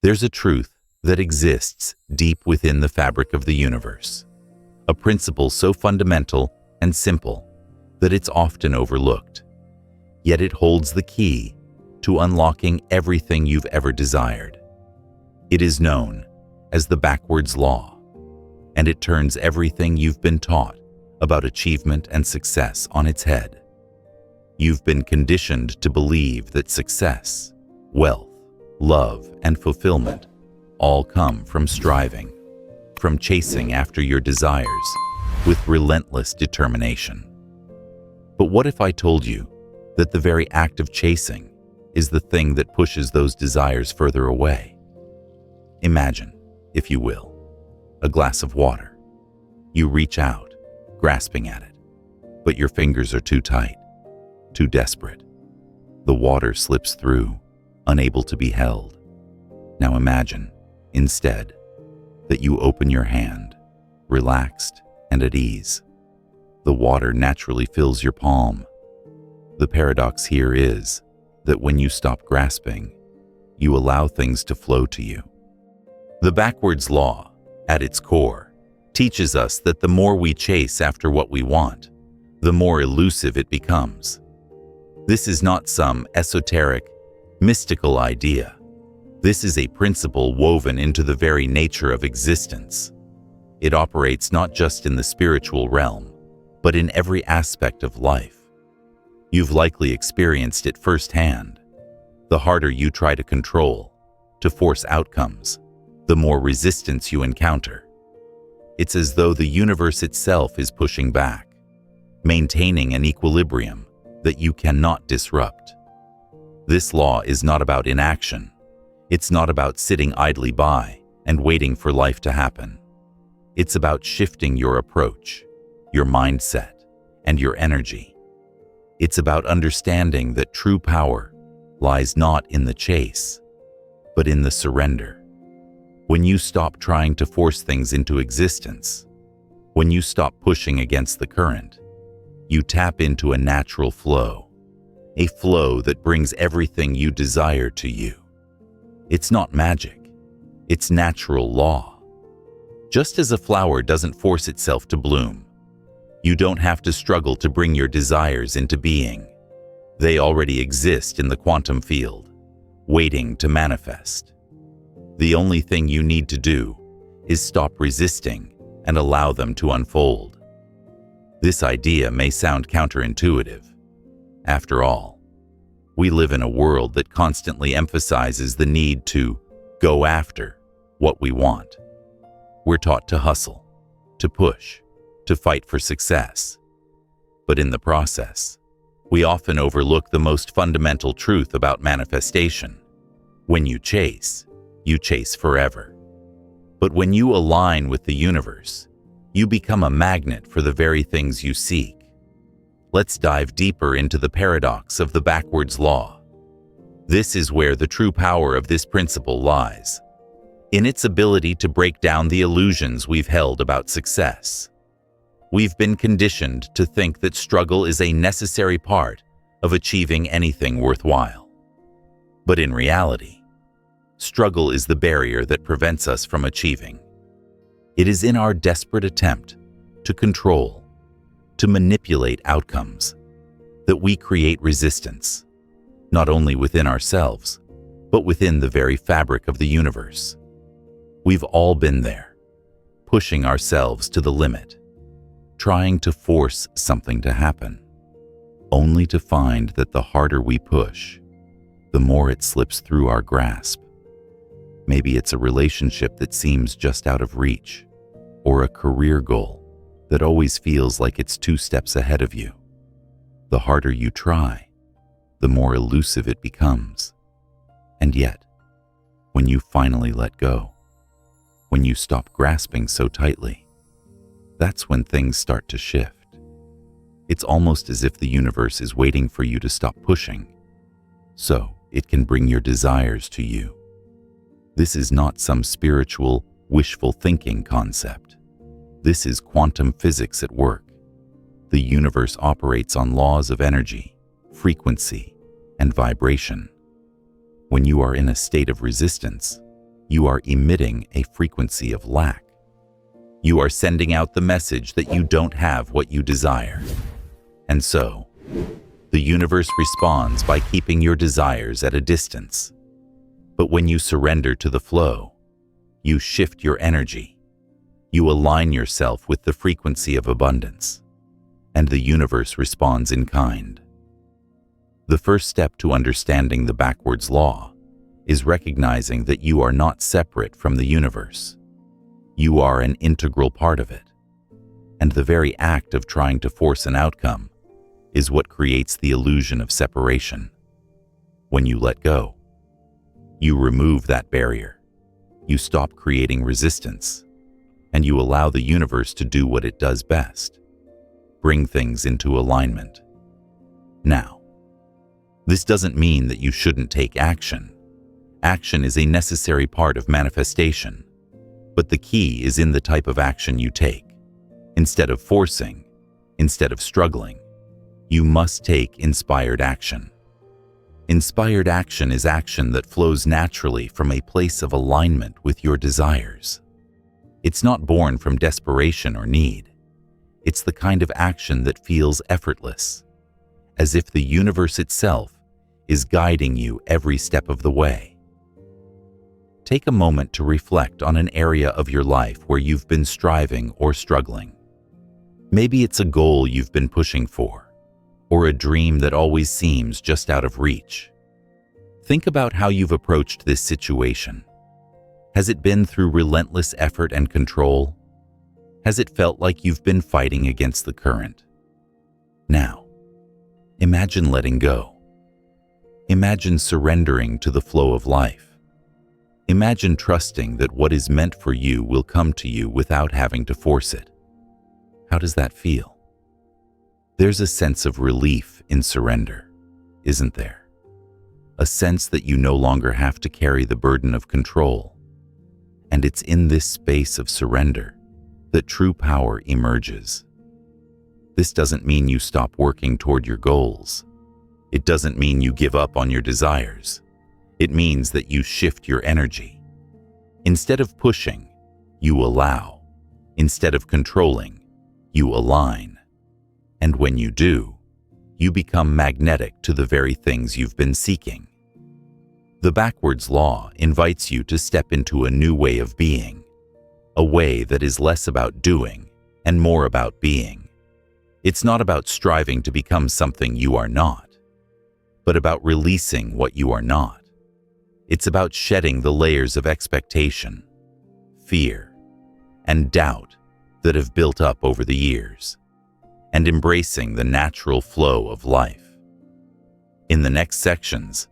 There's a truth that exists deep within the fabric of the universe, a principle so fundamental and simple that it's often overlooked. Yet it holds the key to unlocking everything you've ever desired. It is known as the backwards law, and it turns everything you've been taught about achievement and success on its head. You've been conditioned to believe that success, wealth, love, and fulfillment all come from striving, from chasing after your desires with relentless determination. But what if I told you that the very act of chasing is the thing that pushes those desires further away? Imagine, if you will, a glass of water. You reach out, grasping at it, but your fingers are too tight, too desperate. The water slips through, unable to be held. Now imagine, instead, that you open your hand, relaxed and at ease. The water naturally fills your palm. The paradox here is that when you stop grasping, you allow things to flow to you. The backwards law, at its core, teaches us that the more we chase after what we want, the more elusive it becomes. This is not some esoteric, mystical idea. This is a principle woven into the very nature of existence. It operates not just in the spiritual realm, but in every aspect of life. You've likely experienced it firsthand. The harder you try to control, to force outcomes, the more resistance you encounter. It's as though the universe itself is pushing back, maintaining an equilibrium that you cannot disrupt. This law is not about inaction. It's not about sitting idly by and waiting for life to happen. It's about shifting your approach, your mindset, and your energy. It's about understanding that true power lies not in the chase, but in the surrender. When you stop trying to force things into existence, when you stop pushing against the current, you tap into a natural flow, a flow that brings everything you desire to you. It's not magic, it's natural law. Just as a flower doesn't force itself to bloom, you don't have to struggle to bring your desires into being. They already exist in the quantum field, waiting to manifest. The only thing you need to do is stop resisting and allow them to unfold. This idea may sound counterintuitive. After all, we live in a world that constantly emphasizes the need to go after what we want. We're taught to hustle, to push, to fight for success. But in the process, we often overlook the most fundamental truth about manifestation. When you chase forever. But when you align with the universe, you become a magnet for the very things you seek. Let's dive deeper into the paradox of the backwards law. This is where the true power of this principle lies, in its ability to break down the illusions we've held about success. We've been conditioned to think that struggle is a necessary part of achieving anything worthwhile. But in reality, struggle is the barrier that prevents us from achieving. It is in our desperate attempt to control, to manipulate outcomes, that we create resistance, not only within ourselves, but within the very fabric of the universe. We've all been there, pushing ourselves to the limit, trying to force something to happen, only to find that the harder we push, the more it slips through our grasp. Maybe it's a relationship that seems just out of reach, or a career goal that always feels like it's 2 steps ahead of you. The harder you try, the more elusive it becomes. And yet, when you finally let go, when you stop grasping so tightly, that's when things start to shift. It's almost as if the universe is waiting for you to stop pushing, so it can bring your desires to you. This is not some spiritual, wishful thinking concept. This is quantum physics at work. The universe operates on laws of energy, frequency, and vibration. When you are in a state of resistance, you are emitting a frequency of lack. You are sending out the message that you don't have what you desire. And so, the universe responds by keeping your desires at a distance. But when you surrender to the flow, you shift your energy. You align yourself with the frequency of abundance, and the universe responds in kind. The first step to understanding the backwards law is recognizing that you are not separate from the universe. You are an integral part of it, and the very act of trying to force an outcome is what creates the illusion of separation. When you let go, you remove that barrier. You stop creating resistance, and you allow the universe to do what it does best: bring things into alignment. Now, this doesn't mean that you shouldn't take action. Action is a necessary part of manifestation, but the key is in the type of action you take. Instead of forcing, instead of struggling, you must take inspired action. Inspired action is action that flows naturally from a place of alignment with your desires. It's not born from desperation or need. It's the kind of action that feels effortless, as if the universe itself is guiding you every step of the way. Take a moment to reflect on an area of your life where you've been striving or struggling. Maybe it's a goal you've been pushing for, or a dream that always seems just out of reach. Think about how you've approached this situation. Has it been through relentless effort and control? Has it felt like you've been fighting against the current? Now, imagine letting go. Imagine surrendering to the flow of life. Imagine trusting that what is meant for you will come to you without having to force it. How does that feel? There's a sense of relief in surrender, isn't there? A sense that you no longer have to carry the burden of control. And it's in this space of surrender that true power emerges. This doesn't mean you stop working toward your goals. It doesn't mean you give up on your desires. It means that you shift your energy. Instead of pushing, you allow. Instead of controlling, you align. And when you do, you become magnetic to the very things you've been seeking. The backwards law invites you to step into a new way of being, a way that is less about doing and more about being. It's not about striving to become something you are not, but about releasing what you are not. It's about shedding the layers of expectation, fear, and doubt that have built up over the years, and embracing the natural flow of life. In the next sections,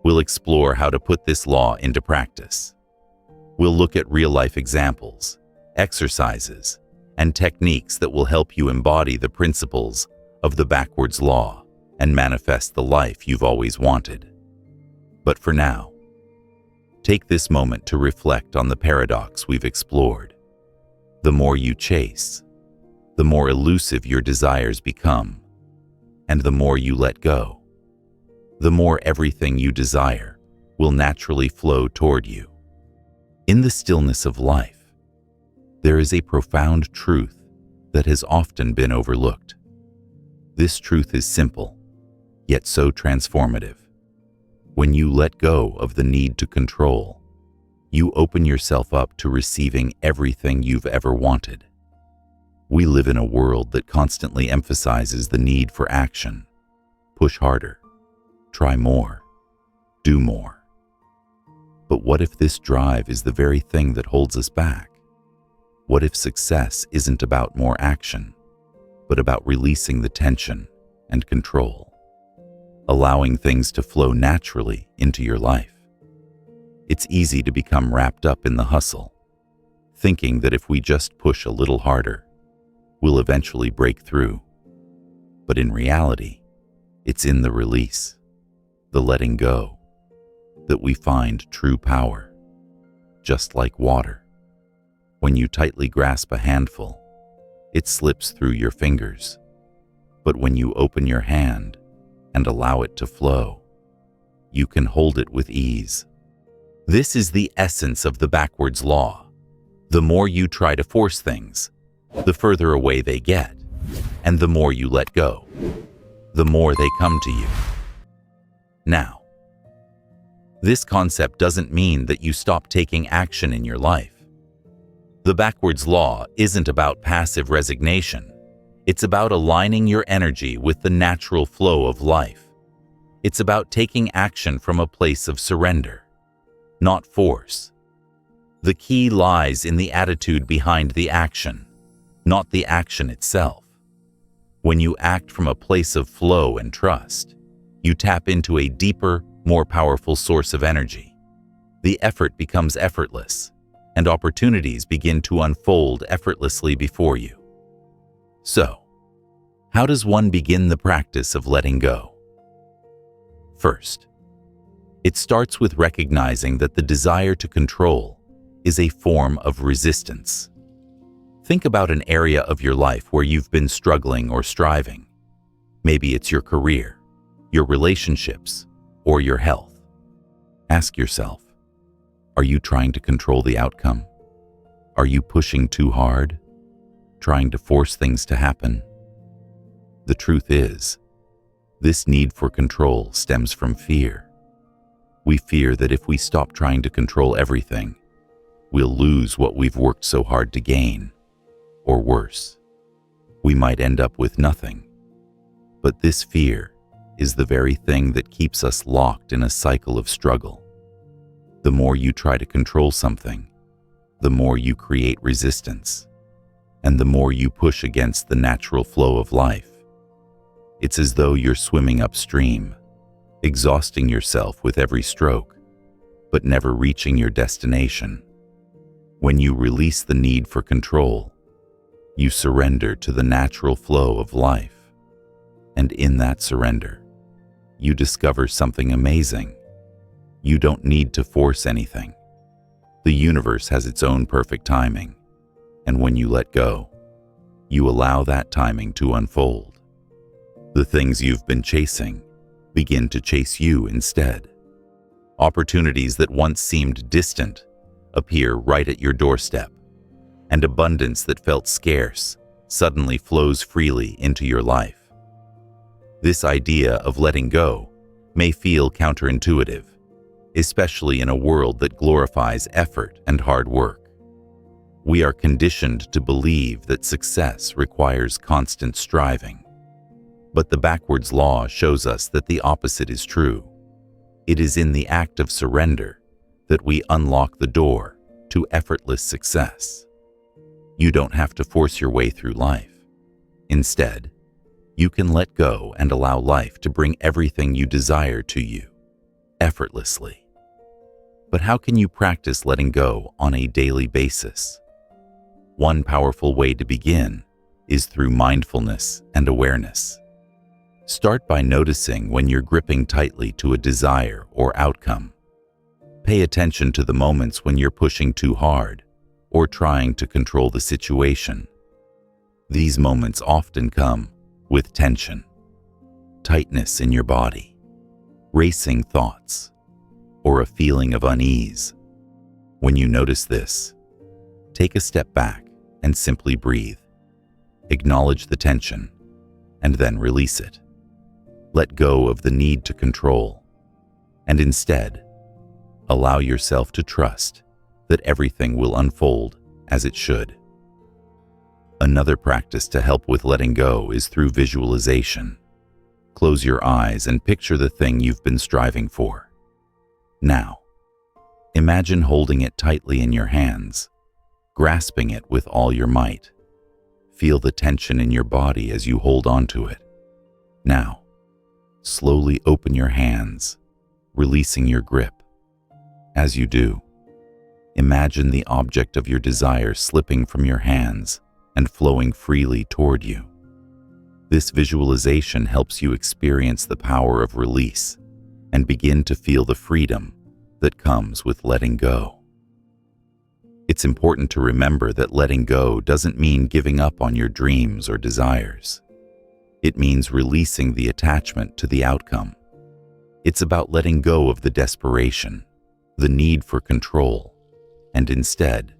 we'll explore how to put this law into practice. We'll look at real-life examples, exercises, and techniques that will help you embody the principles of the backwards law and manifest the life you've always wanted. But for now, take this moment to reflect on the paradox we've explored. The more you chase, the more elusive your desires become, and the more you let go, the more everything you desire will naturally flow toward you. In the stillness of life, there is a profound truth that has often been overlooked. This truth is simple, yet so transformative. When you let go of the need to control, you open yourself up to receiving everything you've ever wanted. We live in a world that constantly emphasizes the need for action. Push harder, try more, do more. But what if this drive is the very thing that holds us back? What if success isn't about more action, but about releasing the tension and control, allowing things to flow naturally into your life? It's easy to become wrapped up in the hustle, thinking that if we just push a little harder, we'll eventually break through. But in reality, it's in the release, the letting go, that we find true power. Just like water, when you tightly grasp a handful, it slips through your fingers. But when you open your hand and allow it to flow, you can hold it with ease. This is the essence of the backwards law. The more you try to force things, the further away they get, and the more you let go, the more they come to you. Now, this concept doesn't mean that you stop taking action in your life. The backwards law isn't about passive resignation. It's about aligning your energy with the natural flow of life. It's about taking action from a place of surrender, not force. The key lies in the attitude behind the action, not the action itself. When you act from a place of flow and trust, you tap into a deeper, more powerful source of energy. The effort becomes effortless, and opportunities begin to unfold effortlessly before you. So, how does one begin the practice of letting go? First, it starts with recognizing that the desire to control is a form of resistance. Think about an area of your life where you've been struggling or striving. Maybe it's your career, your relationships, or your health. Ask yourself, are you trying to control the outcome? Are you pushing too hard? Trying to force things to happen? The truth is, this need for control stems from fear. We fear that if we stop trying to control everything, we'll lose what we've worked so hard to gain. Or worse, we might end up with nothing. But this fear is the very thing that keeps us locked in a cycle of struggle. The more you try to control something, the more you create resistance, and the more you push against the natural flow of life. It's as though you're swimming upstream, exhausting yourself with every stroke, but never reaching your destination. When you release the need for control, you surrender to the natural flow of life. And in that surrender, you discover something amazing. You don't need to force anything. The universe has its own perfect timing, and when you let go, you allow that timing to unfold. The things you've been chasing begin to chase you instead. Opportunities that once seemed distant appear right at your doorstep, and abundance that felt scarce suddenly flows freely into your life. This idea of letting go may feel counterintuitive, especially in a world that glorifies effort and hard work. We are conditioned to believe that success requires constant striving. But the backwards law shows us that the opposite is true. It is in the act of surrender that we unlock the door to effortless success. You don't have to force your way through life. Instead, you can let go and allow life to bring everything you desire to you, effortlessly. But how can you practice letting go on a daily basis? One powerful way to begin is through mindfulness and awareness. Start by noticing when you're gripping tightly to a desire or outcome. Pay attention to the moments when you're pushing too hard or trying to control the situation. These moments often come with tension, tightness in your body, racing thoughts, or a feeling of unease. When you notice this, take a step back and simply breathe. Acknowledge the tension, and then release it. Let go of the need to control, and instead, allow yourself to trust that everything will unfold as it should. Another practice to help with letting go is through visualization. Close your eyes and picture the thing you've been striving for. Now, imagine holding it tightly in your hands, grasping it with all your might. Feel the tension in your body as you hold onto it. Now, slowly open your hands, releasing your grip. As you do, imagine the object of your desire slipping from your hands and flowing freely toward you. This visualization helps you experience the power of release and begin to feel the freedom that comes with letting go. It's important to remember that letting go doesn't mean giving up on your dreams or desires. It means releasing the attachment to the outcome. It's about letting go of the desperation, the need for control, and instead,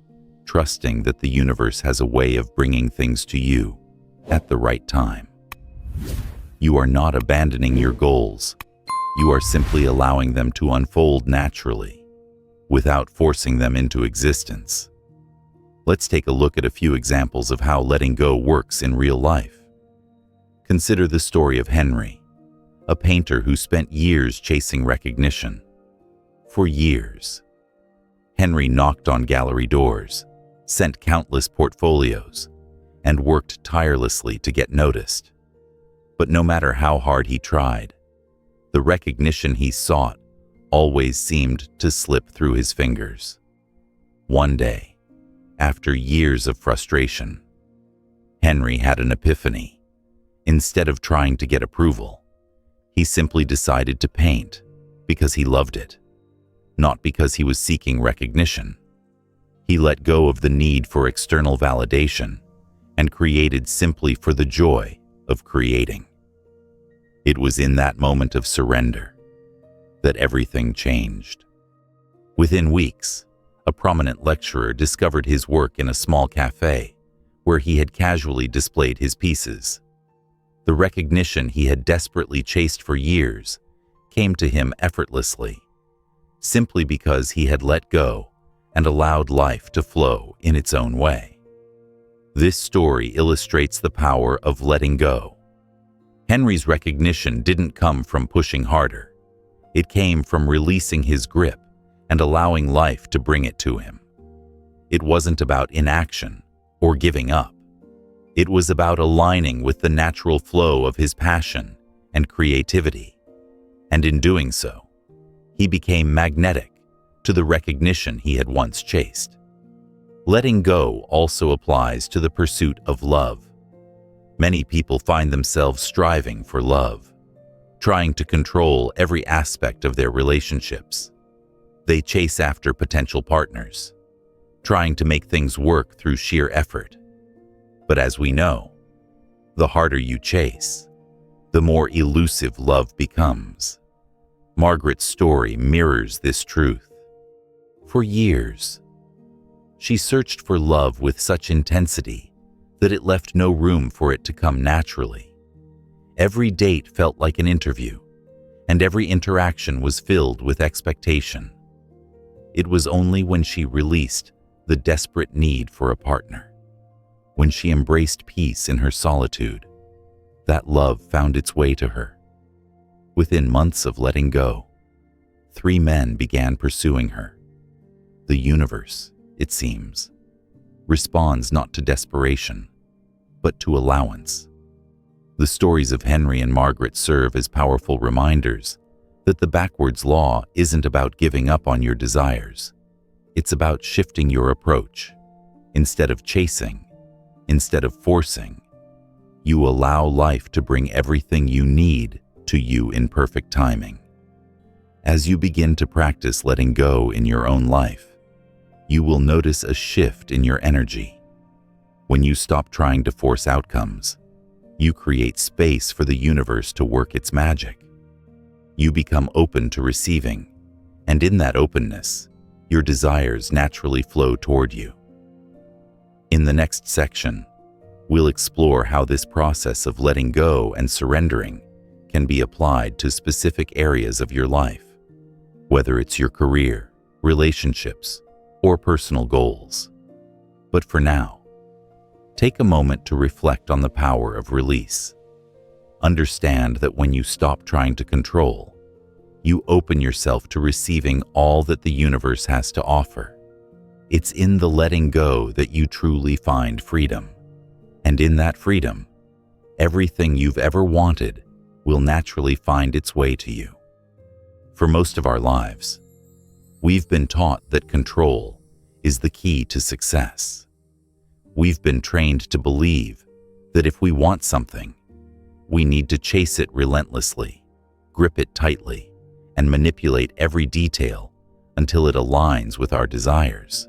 trusting that the universe has a way of bringing things to you at the right time. You are not abandoning your goals. You are simply allowing them to unfold naturally, without forcing them into existence. Let's take a look at a few examples of how letting go works in real life. Consider the story of Henry, a painter who spent years chasing recognition. For years, Henry knocked on gallery doors, sent countless portfolios, and worked tirelessly to get noticed. But no matter how hard he tried, the recognition he sought always seemed to slip through his fingers. One day, after years of frustration, Henry had an epiphany. Instead of trying to get approval, he simply decided to paint because he loved it, not because he was seeking recognition. He let go of the need for external validation and created simply for the joy of creating. It was in that moment of surrender that everything changed. Within weeks, a prominent lecturer discovered his work in a small cafe where he had casually displayed his pieces. The recognition he had desperately chased for years came to him effortlessly, simply because he had let go and allowed life to flow in its own way. This story illustrates the power of letting go. Henry's recognition didn't come from pushing harder. It came from releasing his grip and allowing life to bring it to him. It wasn't about inaction or giving up. It was about aligning with the natural flow of his passion and creativity. And in doing so, he became magnetic to the recognition he had once chased. Letting go also applies to the pursuit of love. Many people find themselves striving for love, trying to control every aspect of their relationships. They chase after potential partners, trying to make things work through sheer effort. But as we know, the harder you chase, the more elusive love becomes. Margaret's story mirrors this truth. For years, she searched for love with such intensity that it left no room for it to come naturally. Every date felt like an interview, and every interaction was filled with expectation. It was only when she released the desperate need for a partner, when she embraced peace in her solitude, that love found its way to her. Within months of letting go, 3 men began pursuing her. The universe, it seems, responds not to desperation, but to allowance. The stories of Henry and Margaret serve as powerful reminders that the backwards law isn't about giving up on your desires. It's about shifting your approach. Instead of chasing, instead of forcing, you allow life to bring everything you need to you in perfect timing. As you begin to practice letting go in your own life, you will notice a shift in your energy. When you stop trying to force outcomes, you create space for the universe to work its magic. You become open to receiving, and in that openness, your desires naturally flow toward you. In the next section, we'll explore how this process of letting go and surrendering can be applied to specific areas of your life, whether it's your career, relationships, or personal goals. But for now, take a moment to reflect on the power of release. Understand that when you stop trying to control, you open yourself to receiving all that the universe has to offer. It's in the letting go that you truly find freedom. And in that freedom, everything you've ever wanted will naturally find its way to you. For most of our lives, we've been taught that control is the key to success. We've been trained to believe that if we want something, we need to chase it relentlessly, grip it tightly, and manipulate every detail until it aligns with our desires.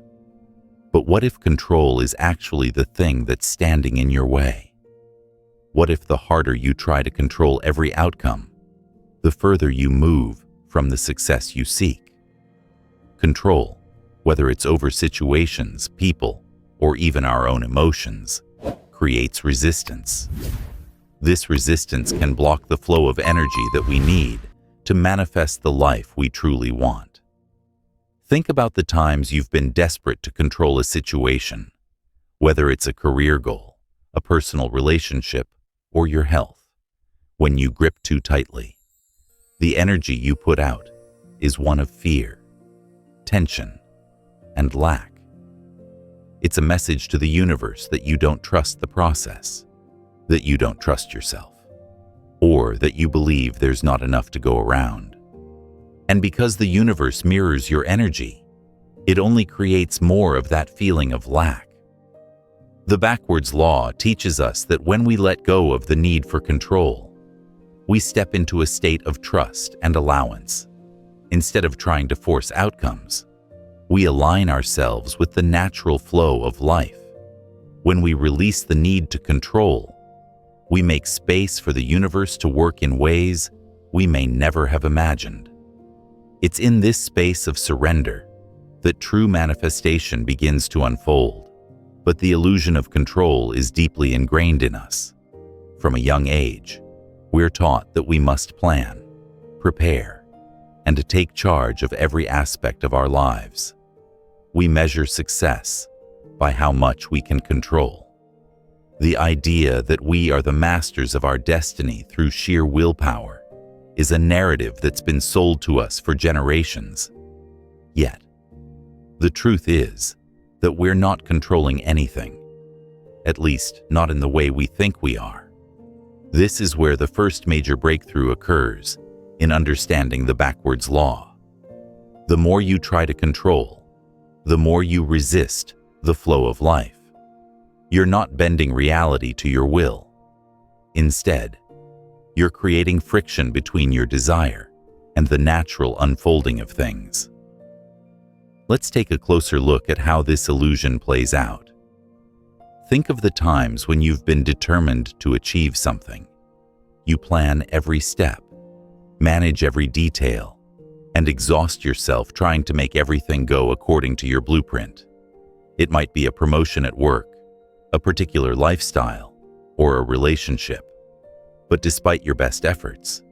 But what if control is actually the thing that's standing in your way? What if the harder you try to control every outcome, the further you move from the success you seek? Control, whether it's over situations, people, or even our own emotions, creates resistance. This resistance can block the flow of energy that we need to manifest the life we truly want. Think about the times you've been desperate to control a situation, whether it's a career goal, a personal relationship, or your health. When you grip too tightly, the energy you put out is one of fear, tension, and lack. It's a message to the universe that you don't trust the process, that you don't trust yourself, or that you believe there's not enough to go around. And because the universe mirrors your energy, it only creates more of that feeling of lack. The backwards law teaches us that when we let go of the need for control, we step into a state of trust and allowance. Instead of trying to force outcomes, we align ourselves with the natural flow of life. When we release the need to control, we make space for the universe to work in ways we may never have imagined. It's in this space of surrender that true manifestation begins to unfold. But the illusion of control is deeply ingrained in us. From a young age, we're taught that we must plan, prepare, and to take charge of every aspect of our lives. We measure success by how much we can control. The idea that we are the masters of our destiny through sheer willpower is a narrative that's been sold to us for generations. Yet, the truth is that we're not controlling anything, at least not in the way we think we are. This is where the first major breakthrough occurs in understanding the backwards law. The more you try to control, the more you resist the flow of life. You're not bending reality to your will. Instead, you're creating friction between your desire and the natural unfolding of things. Let's take a closer look at how this illusion plays out. Think of the times when you've been determined to achieve something. You plan every step, manage every detail, and exhaust yourself trying to make everything go according to your blueprint. It might be a promotion at work, a particular lifestyle, or a relationship. But despite your best efforts,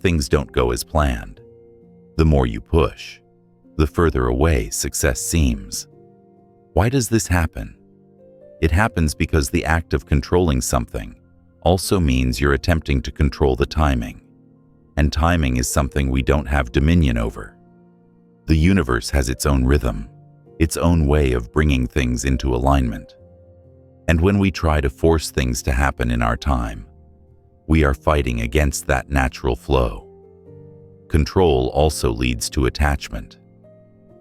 things don't go as planned. The more you push, the further away success seems. Why does this happen? It happens because the act of controlling something also means you're attempting to control the timing. And timing is something we don't have dominion over. The universe has its own rhythm, its own way of bringing things into alignment. And when we try to force things to happen in our time, we are fighting against that natural flow. Control also leads to attachment.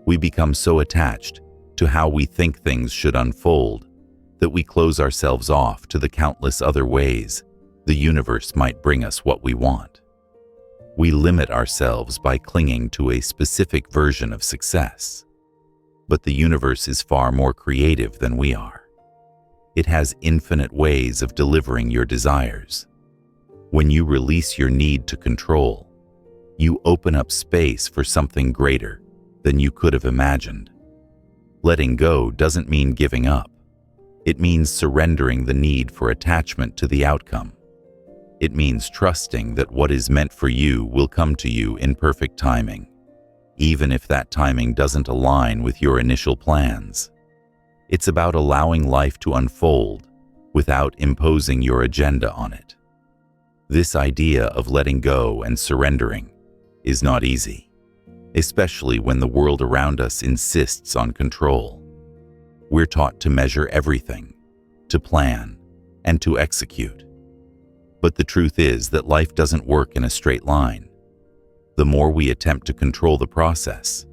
We become so attached to how we think things should unfold that we close ourselves off to the countless other ways the universe might bring us what we want. We limit ourselves by clinging to a specific version of success. But the universe is far more creative than we are. It has infinite ways of delivering your desires. When you release your need to control, you open up space for something greater than you could have imagined. Letting go doesn't mean giving up. It means surrendering the need for attachment to the outcome. It means trusting that what is meant for you will come to you in perfect timing, even if that timing doesn't align with your initial plans. It's about allowing life to unfold without imposing your agenda on it. This idea of letting go and surrendering is not easy, especially when the world around us insists on control. We're taught to measure everything, to plan, and to execute. But the truth is that life doesn't work in a straight line. The more we attempt to control the process,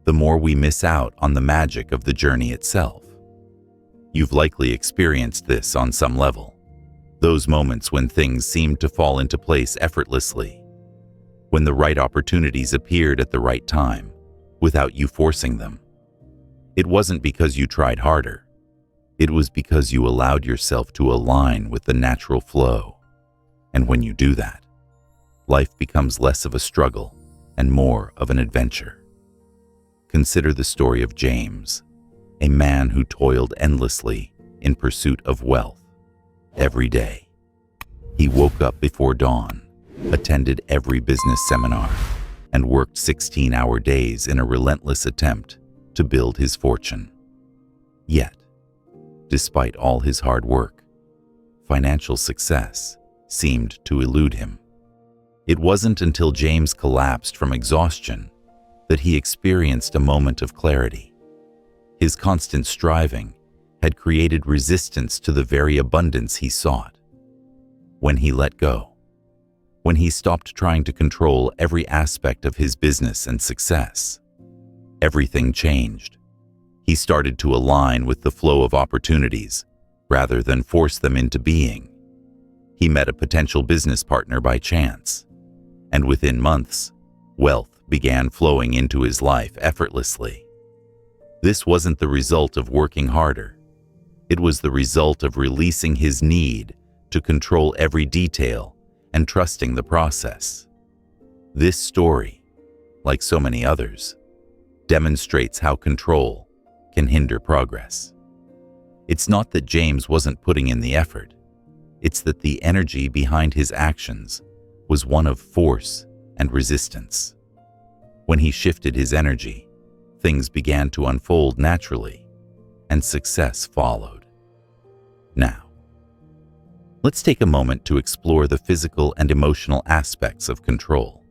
the more we miss out on the magic of the journey itself. You've likely experienced this on some level. Those moments when things seemed to fall into place effortlessly, when the right opportunities appeared at the right time, without you forcing them. It wasn't because you tried harder. It was because you allowed yourself to align with the natural flow. And when you do that, life becomes less of a struggle and more of an adventure. consider the story of James, a man who toiled endlessly in pursuit of wealth every day. He woke up before dawn, attended every business seminar, and worked 16-hour days in a relentless attempt to build his fortune. Yet, despite all his hard work, financial success seemed to elude him. It wasn't until James collapsed from exhaustion that he experienced a moment of clarity. His constant striving had created resistance to the very abundance he sought. When he let go, when he stopped trying to control every aspect of his business and success, everything changed. He started to align with the flow of opportunities rather than force them into being. He met a potential business partner by chance, and within months, wealth began flowing into his life effortlessly. This wasn't the result of working harder. It was the result of releasing his need to control every detail and trusting the process. This story, like so many others, demonstrates how control can hinder progress. It's not that James wasn't putting in the effort. It's that the energy behind his actions was one of force and resistance. When he shifted his energy, things began to unfold naturally, and success followed. Now, let's take a moment to explore the physical and emotional aspects of control.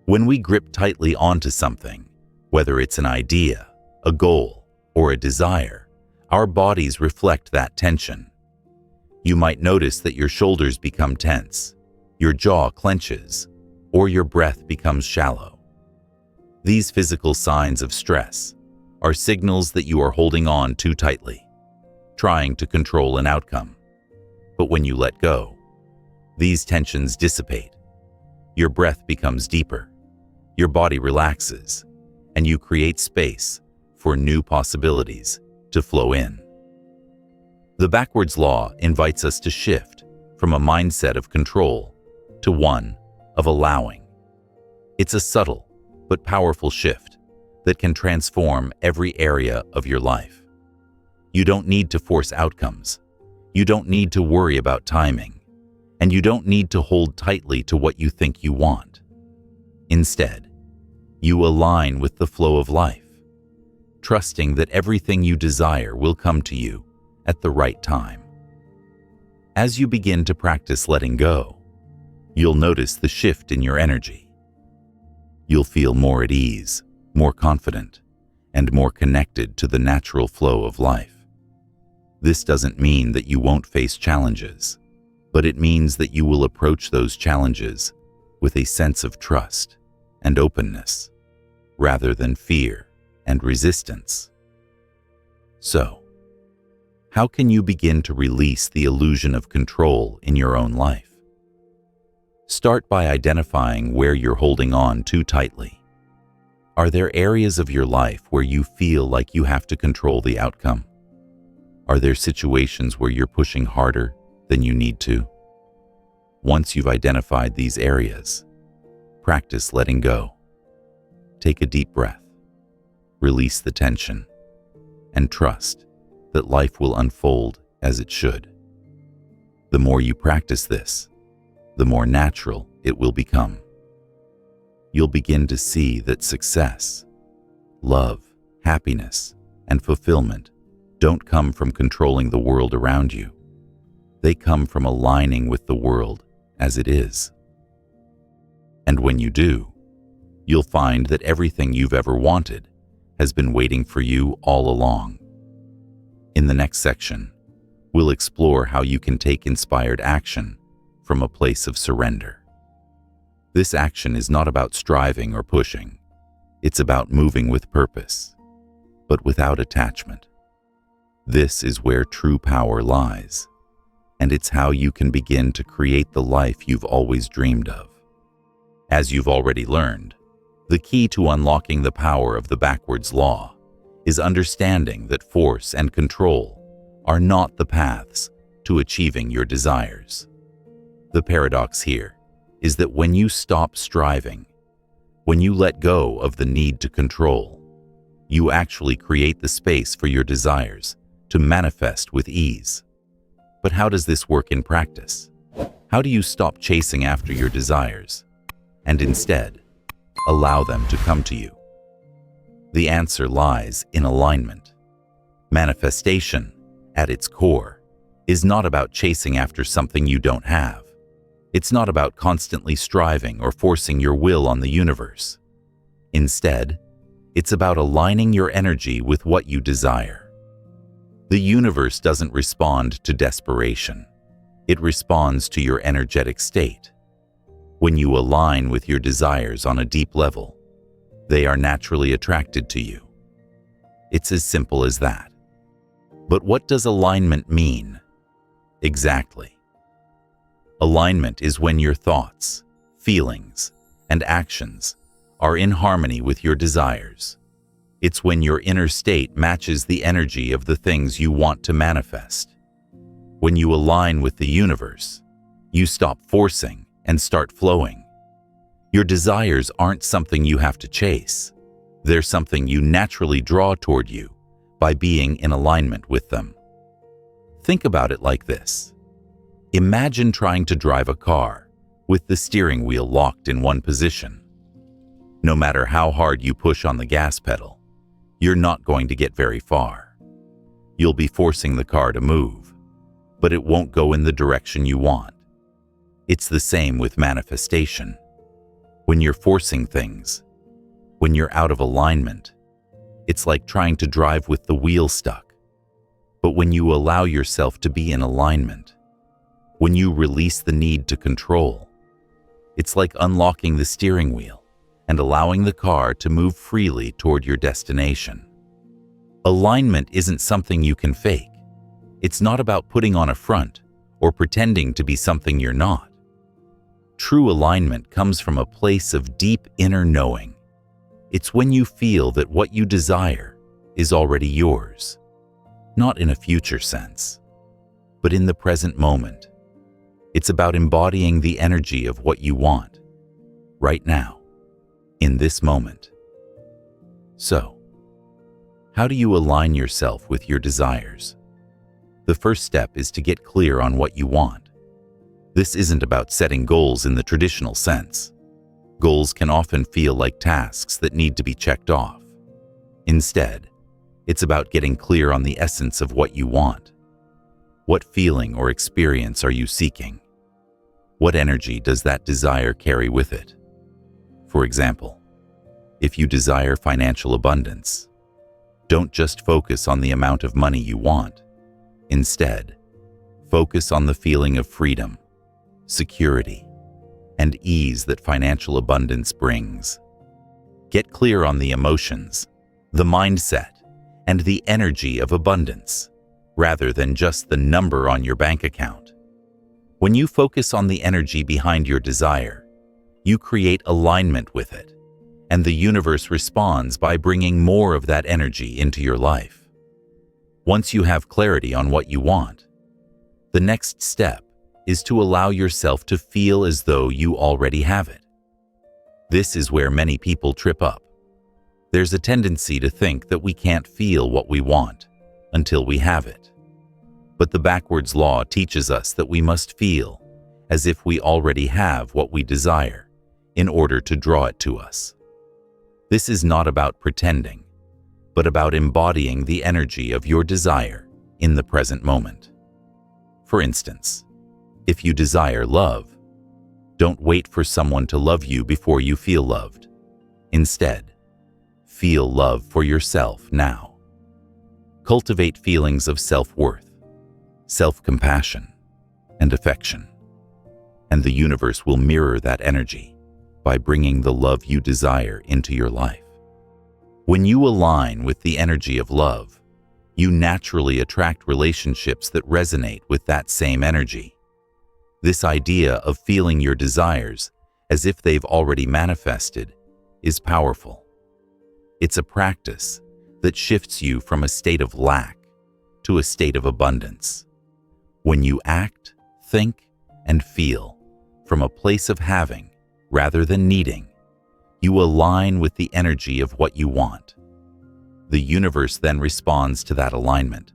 When we grip tightly onto something, whether it's an idea, a goal, or a desire, our bodies reflect that tension. You might notice that your shoulders become tense, your jaw clenches, or your breath becomes shallow. These physical signs of stress are signals that you are holding on too tightly, trying to control an outcome. But when you let go, these tensions dissipate. Your breath becomes deeper, your body relaxes, and you create space for new possibilities to flow in. The backwards law invites us to shift from a mindset of control to one of allowing. It's a subtle but powerful shift that can transform every area of your life. You don't need to force outcomes. You don't need to worry about timing, and you don't need to hold tightly to what you think you want. Instead, you align with the flow of life, trusting that everything you desire will come to you at the right time. As you begin to practice letting go, you'll notice the shift in your energy. You'll feel more at ease, more confident, and more connected to the natural flow of life. This doesn't mean that you won't face challenges, but it means that you will approach those challenges with a sense of trust and openness, rather than fear and resistance. So, how can you begin to release the illusion of control in your own life? Start by identifying where you're holding on too tightly. Are there areas of your life where you feel like you have to control the outcome? Are there situations where you're pushing harder than you need to? Once you've identified these areas, practice letting go. Take a deep breath, release the tension, and trust that life will unfold as it should. The more you practice this, the more natural it will become. You'll begin to see that success, love, happiness, and fulfillment don't come from controlling the world around you. They come from aligning with the world as it is. And when you do, you'll find that everything you've ever wanted has been waiting for you all along. In the next section, we'll explore how you can take inspired action from a place of surrender. This action is not about striving or pushing. It's about moving with purpose, but without attachment. This is where true power lies, and it's how you can begin to create the life you've always dreamed of. As you've already learned, the key to unlocking the power of the backwards law is understanding that force and control are not the paths to achieving your desires. The paradox here is that when you stop striving, when you let go of the need to control, you actually create the space for your desires to manifest with ease. But how does this work in practice? How do you stop chasing after your desires and instead allow them to come to you? The answer lies in alignment. Manifestation, at its core, is not about chasing after something you don't have. It's not about constantly striving or forcing your will on the universe. Instead, it's about aligning your energy with what you desire. The universe doesn't respond to desperation. It responds to your energetic state. When you align with your desires on a deep level, they are naturally attracted to you. It's as simple as that. But what does alignment mean? Exactly. Alignment is when your thoughts, feelings, and actions are in harmony with your desires. It's when your inner state matches the energy of the things you want to manifest. When you align with the universe, you stop forcing and start flowing. Your desires aren't something you have to chase. They're something you naturally draw toward you by being in alignment with them. Think about it like this. Imagine trying to drive a car with the steering wheel locked in one position. No matter how hard you push on the gas pedal, you're not going to get very far. You'll be forcing the car to move, but it won't go in the direction you want. It's the same with manifestation. When you're forcing things, when you're out of alignment, it's like trying to drive with the wheel stuck. But when you allow yourself to be in alignment, when you release the need to control, it's like unlocking the steering wheel and allowing the car to move freely toward your destination. Alignment isn't something you can fake. It's not about putting on a front or pretending to be something you're not. True alignment comes from a place of deep inner knowing. It's when you feel that what you desire is already yours, not in a future sense, but in the present moment. It's about embodying the energy of what you want, right now, in this moment. So, how do you align yourself with your desires? The first step is to get clear on what you want. This isn't about setting goals in the traditional sense. Goals can often feel like tasks that need to be checked off. Instead, it's about getting clear on the essence of what you want. What feeling or experience are you seeking? What energy does that desire carry with it? For example, if you desire financial abundance, don't just focus on the amount of money you want. Instead, focus on the feeling of freedom, security, and ease that financial abundance brings. Get clear on the emotions, the mindset, and the energy of abundance, rather than just the number on your bank account. When you focus on the energy behind your desire, you create alignment with it, and the universe responds by bringing more of that energy into your life. Once you have clarity on what you want, the next step is to allow yourself to feel as though you already have it. This is where many people trip up. There's a tendency to think that we can't feel what we want until we have it. But the backwards law teaches us that we must feel as if we already have what we desire in order to draw it to us. This is not about pretending, but about embodying the energy of your desire in the present moment. For instance, if you desire love, don't wait for someone to love you before you feel loved. Instead, feel love for yourself now. Cultivate feelings of self-worth, self-compassion, and affection, and the universe will mirror that energy by bringing the love you desire into your life. When you align with the energy of love, you naturally attract relationships that resonate with that same energy. This idea of feeling your desires as if they've already manifested is powerful. It's a practice that shifts you from a state of lack to a state of abundance. When you act, think, and feel from a place of having rather than needing, you align with the energy of what you want. The universe then responds to that alignment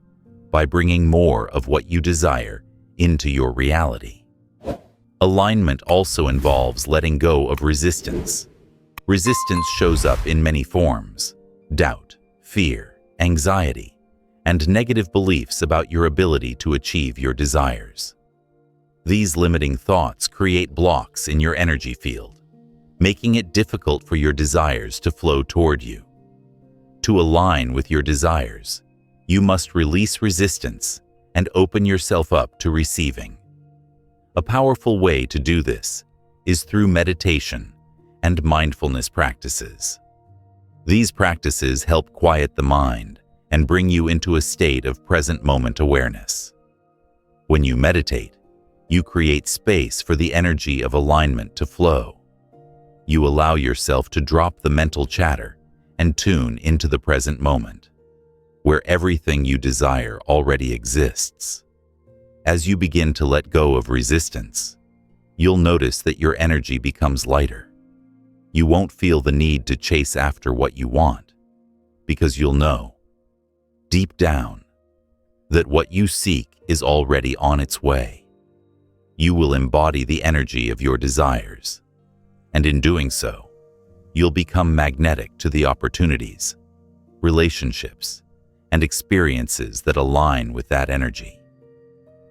by bringing more of what you desire into your reality. Alignment also involves letting go of resistance. Resistance shows up in many forms: doubt, fear, anxiety, and negative beliefs about your ability to achieve your desires. These limiting thoughts create blocks in your energy field, making it difficult for your desires to flow toward you. To align with your desires, you must release resistance and open yourself up to receiving. A powerful way to do this is through meditation and mindfulness practices. These practices help quiet the mind and bring you into a state of present moment awareness. When you meditate, you create space for the energy of alignment to flow. You allow yourself to drop the mental chatter and tune into the present moment, where everything you desire already exists. As you begin to let go of resistance, you'll notice that your energy becomes lighter. You won't feel the need to chase after what you want, because you'll know, deep down, that what you seek is already on its way. You will embody the energy of your desires, and in doing so, you'll become magnetic to the opportunities, relationships, and experiences that align with that energy.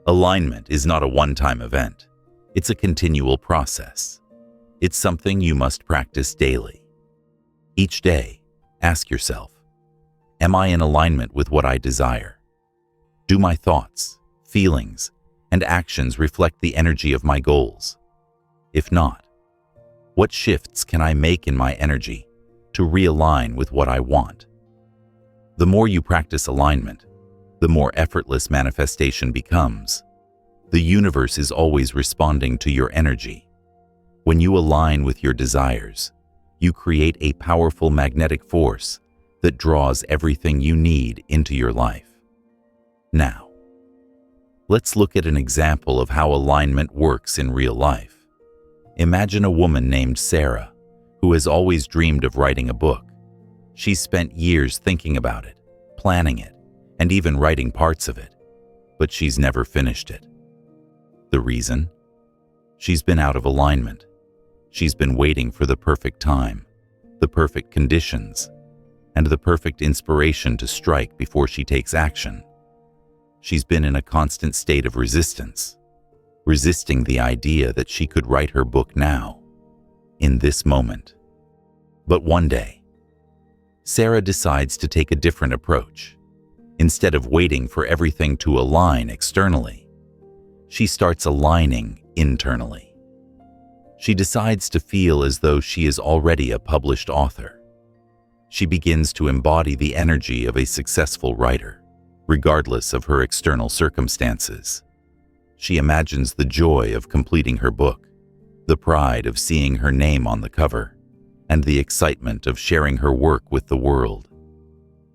Alignment is not a one-time event. It's a continual process. It's something you must practice daily. Each day, ask yourself, am I in alignment with what I desire? Do my thoughts, feelings, and actions reflect the energy of my goals? If not, what shifts can I make in my energy to realign with what I want? The more you practice alignment, the more effortless manifestation becomes. The universe is always responding to your energy. When you align with your desires, you create a powerful magnetic force that draws everything you need into your life. Now, let's look at an example of how alignment works in real life. Imagine a woman named Sarah, who has always dreamed of writing a book. She's spent years thinking about it, planning it, and even writing parts of it, but she's never finished it. The reason? She's been out of alignment. She's been waiting for the perfect time, the perfect conditions, and the perfect inspiration to strike before she takes action. She's been in a constant state of resistance, resisting the idea that she could write her book now, in this moment. But one day, Sarah decides to take a different approach. Instead of waiting for everything to align externally, she starts aligning internally. She decides to feel as though she is already a published author. She begins to embody the energy of a successful writer, regardless of her external circumstances. She imagines the joy of completing her book, the pride of seeing her name on the cover, and the excitement of sharing her work with the world.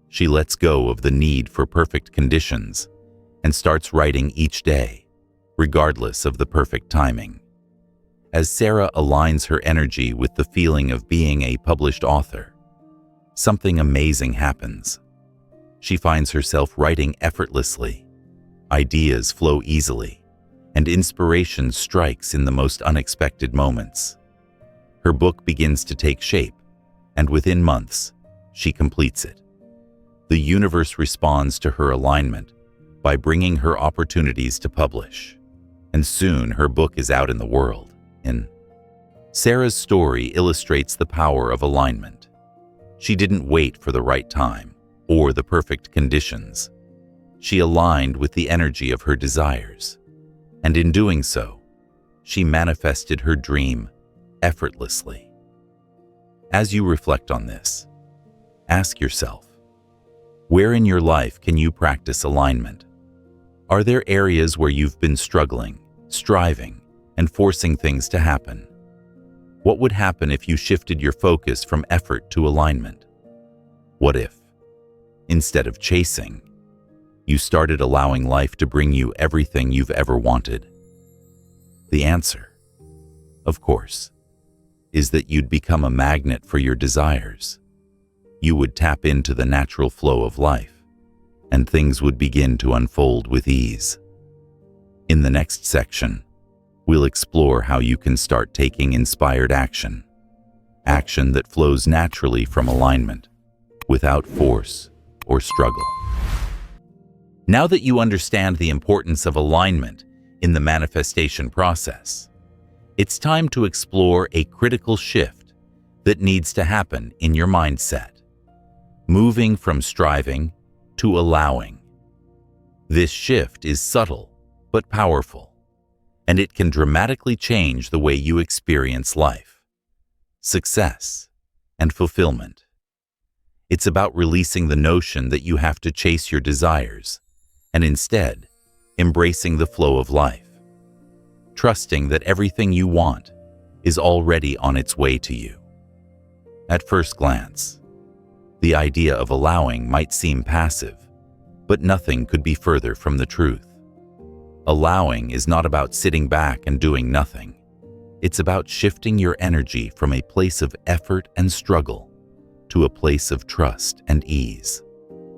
She lets go of the need for perfect conditions and starts writing each day, regardless of the perfect timing. As Sarah aligns her energy with the feeling of being a published author, something amazing happens. She finds herself writing effortlessly. Ideas flow easily, and inspiration strikes in the most unexpected moments. Her book begins to take shape, and within months, she completes it. The universe responds to her alignment by bringing her opportunities to publish, and soon her book is out in the world. Sarah's story illustrates the power of alignment. She didn't wait for the right time or the perfect conditions. She aligned with the energy of her desires, and in doing so, she manifested her dream effortlessly. As you reflect on this, ask yourself, where in your life can you practice alignment? Are there areas where you've been struggling, striving, and forcing things to happen? What would happen if you shifted your focus from effort to alignment? What if, instead of chasing, you started allowing life to bring you everything you've ever wanted? The answer, of course, is that you'd become a magnet for your desires. you would tap into the natural flow of life, and things would begin to unfold with ease. In the next section, we'll explore how you can start taking inspired action, action that flows naturally from alignment, without force or struggle. Now that you understand the importance of alignment in the manifestation process, it's time to explore a critical shift that needs to happen in your mindset, moving from striving to allowing. This shift is subtle but powerful, and it can dramatically change the way you experience life, success, and fulfillment. It's about releasing the notion that you have to chase your desires and instead embracing the flow of life, trusting that everything you want is already on its way to you. At first glance, the idea of allowing might seem passive, but nothing could be further from the truth. Allowing is not about sitting back and doing nothing. It's about shifting your energy from a place of effort and struggle to a place of trust and ease.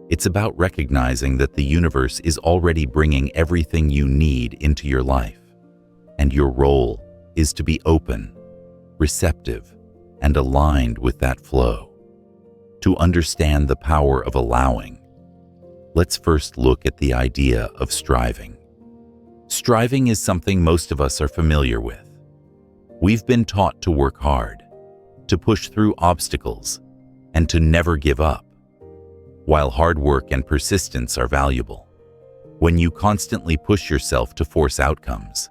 It's about recognizing that the universe is already bringing everything you need into your life, and your role is to be open, receptive, and aligned with that flow. To understand the power of allowing, let's first look at the idea of striving. Striving is something most of us are familiar with. We've been taught to work hard, to push through obstacles, and to never give up. While hard work and persistence are valuable, when you constantly push yourself to force outcomes,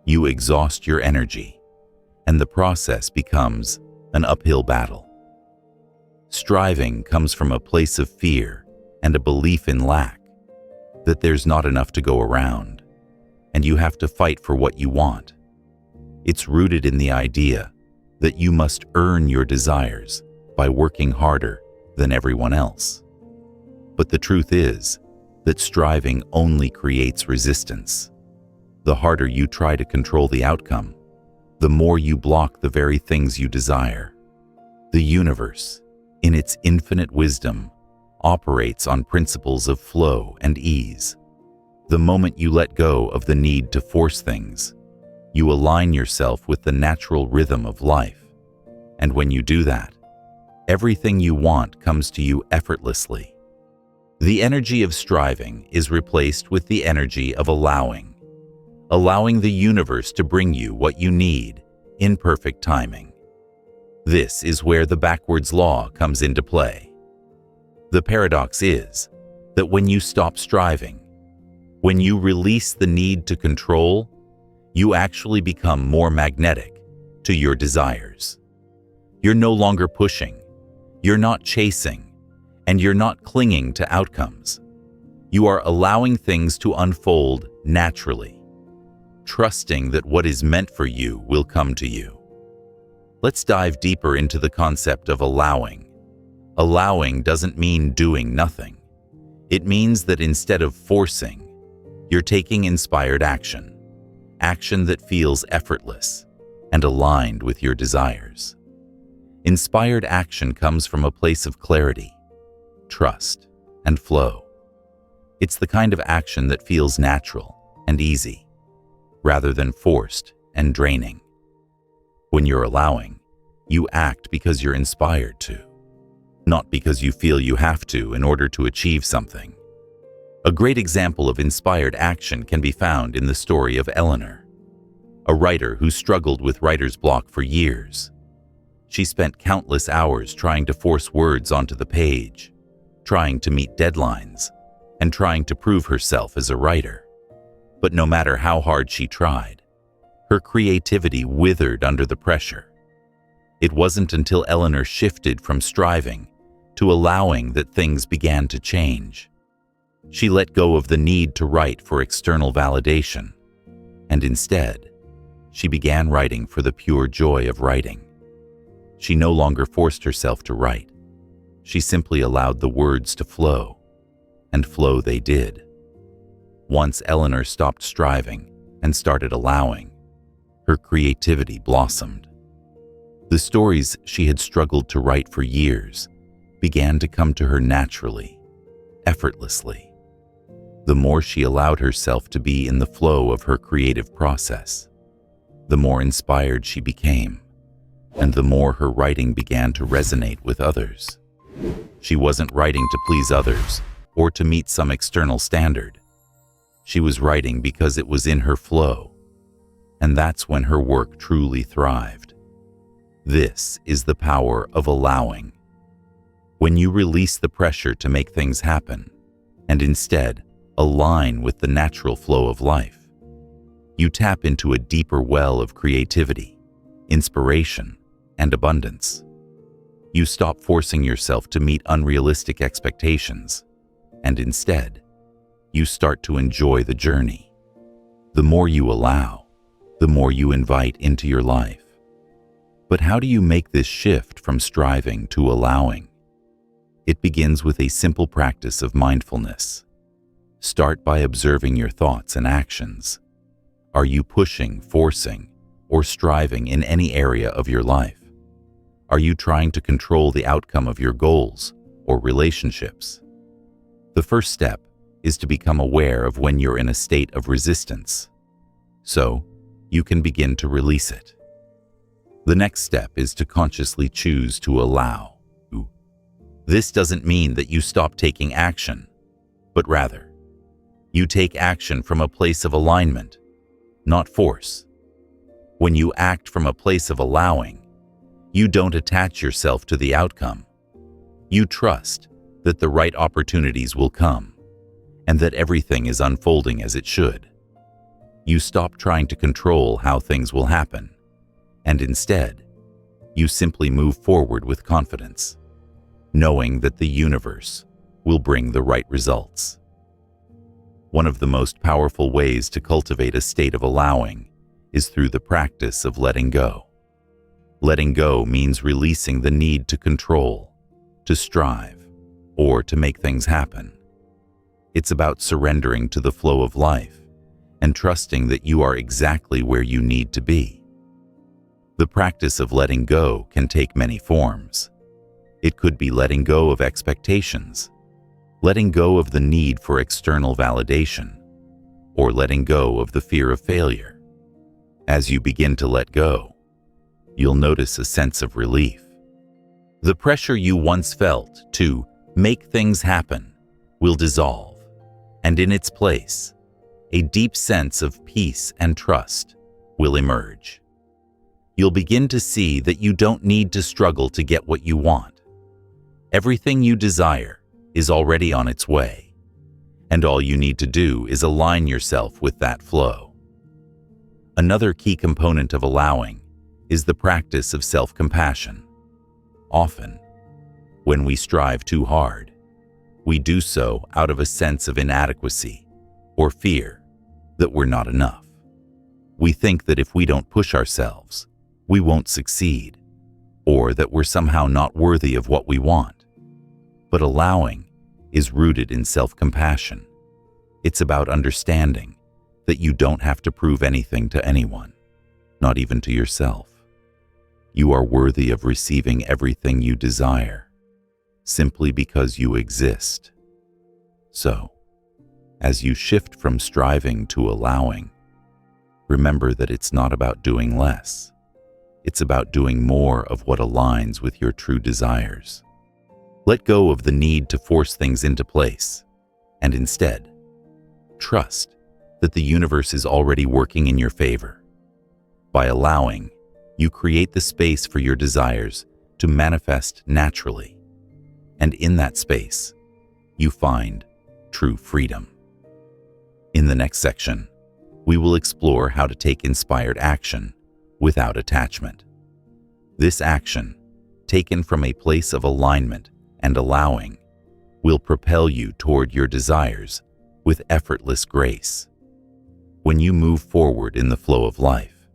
you exhaust your energy, and the process becomes an uphill battle. Striving comes from a place of fear and a belief in lack, that there's not enough to go around, and you have to fight for what you want. It's rooted in the idea that you must earn your desires by working harder than everyone else. But the truth is that striving only creates resistance. The harder you try to control the outcome, the more you block the very things you desire. The universe, in its infinite wisdom, operates on principles of flow and ease. The moment you let go of the need to force things, you align yourself with the natural rhythm of life. And when you do that, everything you want comes to you effortlessly. The energy of striving is replaced with the energy of allowing the universe to bring you what you need in perfect timing. This is where the backwards law comes into play. The paradox is that when you stop striving, when you release the need to control, you actually become more magnetic to your desires. You're no longer pushing, you're not chasing, and you're not clinging to outcomes. You are allowing things to unfold naturally, trusting that what is meant for you will come to you. Let's dive deeper into the concept of allowing. Allowing doesn't mean doing nothing. It means that instead of forcing, you're taking inspired action, action that feels effortless and aligned with your desires. Inspired action comes from a place of clarity, trust, and flow. It's the kind of action that feels natural and easy, rather than forced and draining. When you're allowing, you act because you're inspired to, not because you feel you have to in order to achieve something. A great example of inspired action can be found in the story of Eleanor, a writer who struggled with writer's block for years. She spent countless hours trying to force words onto the page, trying to meet deadlines, and trying to prove herself as a writer. But no matter how hard she tried, her creativity withered under the pressure. It wasn't until Eleanor shifted from striving to allowing that things began to change. She let go of the need to write for external validation, and instead, she began writing for the pure joy of writing. She no longer forced herself to write. She simply allowed the words to flow, and flow they did. Once Eleanor stopped striving and started allowing, her creativity blossomed. The stories she had struggled to write for years began to come to her naturally, effortlessly. The more she allowed herself to be in the flow of her creative process, the more inspired she became, and the more her writing began to resonate with others. She wasn't writing to please others or to meet some external standard. She was writing because it was in her flow, and that's when her work truly thrived. This is the power of allowing. When you release the pressure to make things happen, and instead align with the natural flow of life, you tap into a deeper well of creativity, inspiration, and abundance. You stop forcing yourself to meet unrealistic expectations, and instead, you start to enjoy the journey. The more you allow, the more you invite into your life. But how do you make this shift from striving to allowing? It begins with a simple practice of mindfulness. Start by observing your thoughts and actions. Are you pushing, forcing, or striving in any area of your life? Are you trying to control the outcome of your goals or relationships? The first step is to become aware of when you're in a state of resistance, so you can begin to release it. The next step is to consciously choose to allow. This doesn't mean that you stop taking action, but rather, you take action from a place of alignment, not force. When you act from a place of allowing, you don't attach yourself to the outcome. You trust that the right opportunities will come, and that everything is unfolding as it should. You stop trying to control how things will happen, and instead, you simply move forward with confidence, knowing that the universe will bring the right results. One of the most powerful ways to cultivate a state of allowing is through the practice of letting go. Letting go means releasing the need to control, to strive, or to make things happen. It's about surrendering to the flow of life and trusting that you are exactly where you need to be. The practice of letting go can take many forms. It could be letting go of expectations, letting go of the need for external validation, or letting go of the fear of failure. As you begin to let go, you'll notice a sense of relief. The pressure you once felt to make things happen will dissolve, and in its place, a deep sense of peace and trust will emerge. You'll begin to see that you don't need to struggle to get what you want. Everything you desire is already on its way, and all you need to do is align yourself with that flow. Another key component of allowing is the practice of self-compassion. Often, when we strive too hard, we do so out of a sense of inadequacy or fear that we're not enough. We think that if we don't push ourselves, we won't succeed, or that we're somehow not worthy of what we want. But allowing is rooted in self-compassion. It's about understanding that you don't have to prove anything to anyone, not even to yourself. You are worthy of receiving everything you desire, simply because you exist. So, as you shift from striving to allowing, remember that it's not about doing less. It's about doing more of what aligns with your true desires. Let go of the need to force things into place, and instead, trust that the universe is already working in your favor. By allowing, you create the space for your desires to manifest naturally, and in that space, you find true freedom. In the next section, we will explore how to take inspired action without attachment. This action, taken from a place of alignment and allowing, will propel you toward your desires with effortless grace. When you move forward in the flow of life,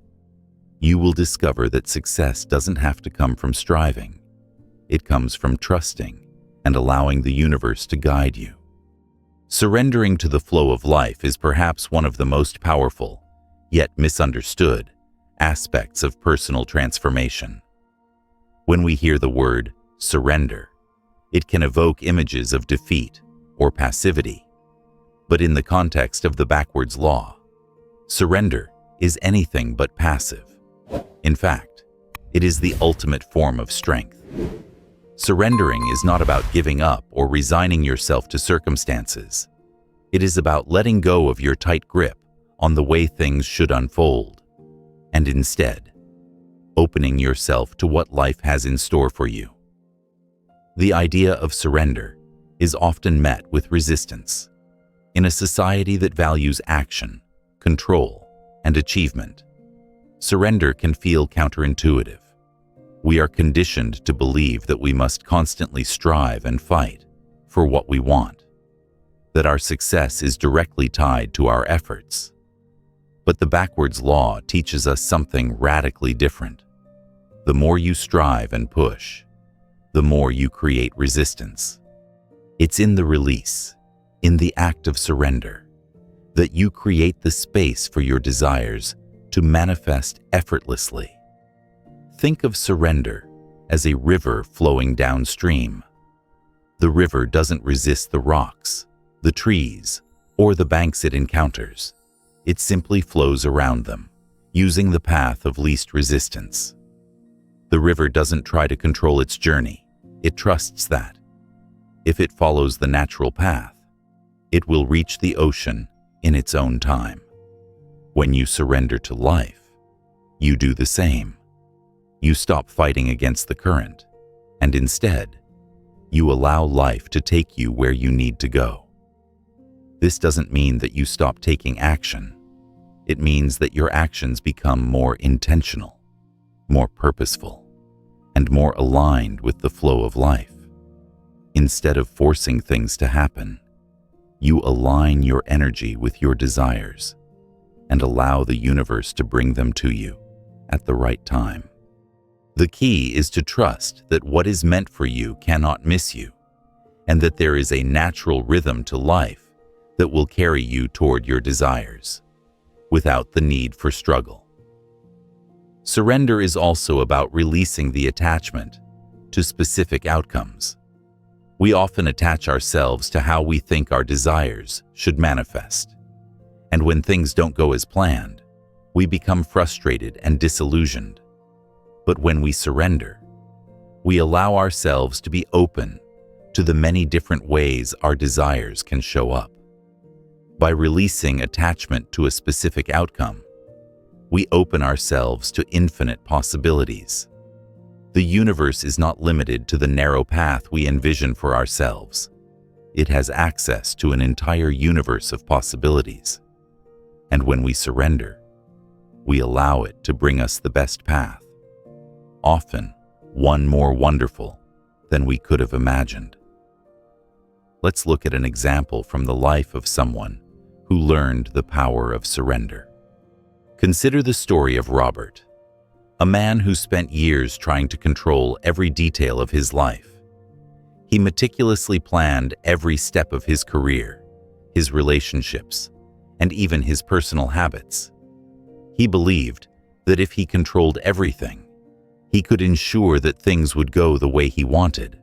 you will discover that success doesn't have to come from striving. It comes from trusting and allowing the universe to guide you. Surrendering to the flow of life is perhaps one of the most powerful, yet misunderstood, aspects of personal transformation. When we hear the word surrender, It can evoke images of defeat or passivity. But in the context of the backwards law, surrender is anything but passive. In fact, it is the ultimate form of strength. Surrendering is not about giving up or resigning yourself to circumstances. It is about letting go of your tight grip on the way things should unfold, and instead, opening yourself to what life has in store for you. The idea of surrender is often met with resistance. In a society that values action, control, and achievement, surrender can feel counterintuitive. We are conditioned to believe that we must constantly strive and fight for what we want, that our success is directly tied to our efforts. But the backwards law teaches us something radically different. The more you strive and push, the more you create resistance. It's in the release, in the act of surrender, that you create the space for your desires to manifest effortlessly. Think of surrender as a river flowing downstream. The river doesn't resist the rocks, the trees, or the banks it encounters. It simply flows around them, using the path of least resistance. The river doesn't try to control its journey. It trusts that, if it follows the natural path, it will reach the ocean in its own time. When you surrender to life, you do the same. You stop fighting against the current, and instead, you allow life to take you where you need to go. This doesn't mean that you stop taking action. It means that your actions become more intentional, more purposeful, and more aligned with the flow of life. Instead of forcing things to happen, you align your energy with your desires and allow the universe to bring them to you at the right time. The key is to trust that what is meant for you cannot miss you, and that there is a natural rhythm to life that will carry you toward your desires, without the need for struggle. Surrender is also about releasing the attachment to specific outcomes. We often attach ourselves to how we think our desires should manifest. And when things don't go as planned, we become frustrated and disillusioned. But when we surrender, we allow ourselves to be open to the many different ways our desires can show up. By releasing attachment to a specific outcome, we open ourselves to infinite possibilities. The universe is not limited to the narrow path we envision for ourselves. It has access to an entire universe of possibilities. And when we surrender, we allow it to bring us the best path, often one more wonderful than we could have imagined. Let's look at an example from the life of someone who learned the power of surrender. Consider the story of Robert, a man who spent years trying to control every detail of his life. He meticulously planned every step of his career, his relationships, and even his personal habits. He believed that if he controlled everything, he could ensure that things would go the way he wanted.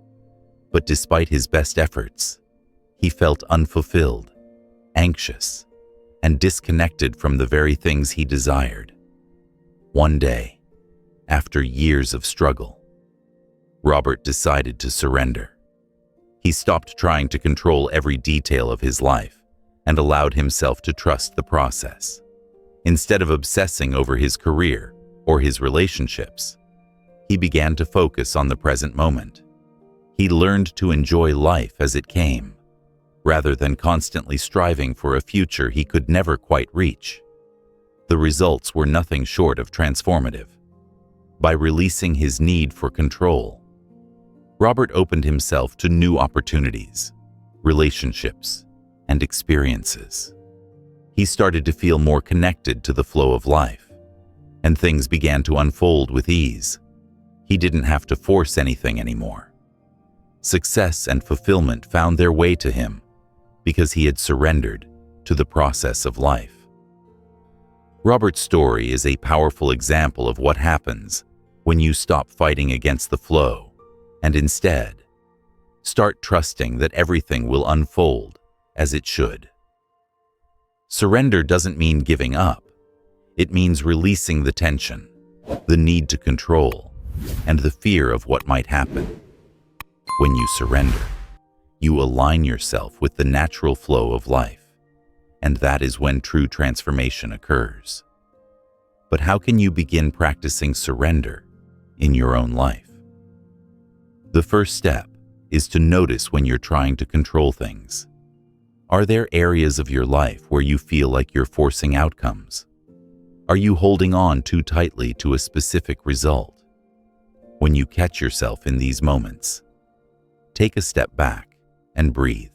But despite his best efforts, he felt unfulfilled, anxious, and disconnected from the very things he desired. One day, after years of struggle, Robert decided to surrender. He stopped trying to control every detail of his life and allowed himself to trust the process. Instead of obsessing over his career or his relationships, he began to focus on the present moment. He learned to enjoy life as it came, rather than constantly striving for a future he could never quite reach. The results were nothing short of transformative. By releasing his need for control, Robert opened himself to new opportunities, relationships, and experiences. He started to feel more connected to the flow of life, and things began to unfold with ease. He didn't have to force anything anymore. Success and fulfillment found their way to him because he had surrendered to the process of life. Robert's story is a powerful example of what happens when you stop fighting against the flow and instead Start trusting that everything will unfold as it should. Surrender doesn't mean giving up. It means releasing the tension, the need to control, and the fear of what might happen. When you surrender, you align yourself with the natural flow of life, and that is when true transformation occurs. But how can you begin practicing surrender in your own life? The first step is to notice when you're trying to control things. Are there areas of your life where you feel like you're forcing outcomes? Are you holding on too tightly to a specific result? When you catch yourself in these moments, take a step back and breathe.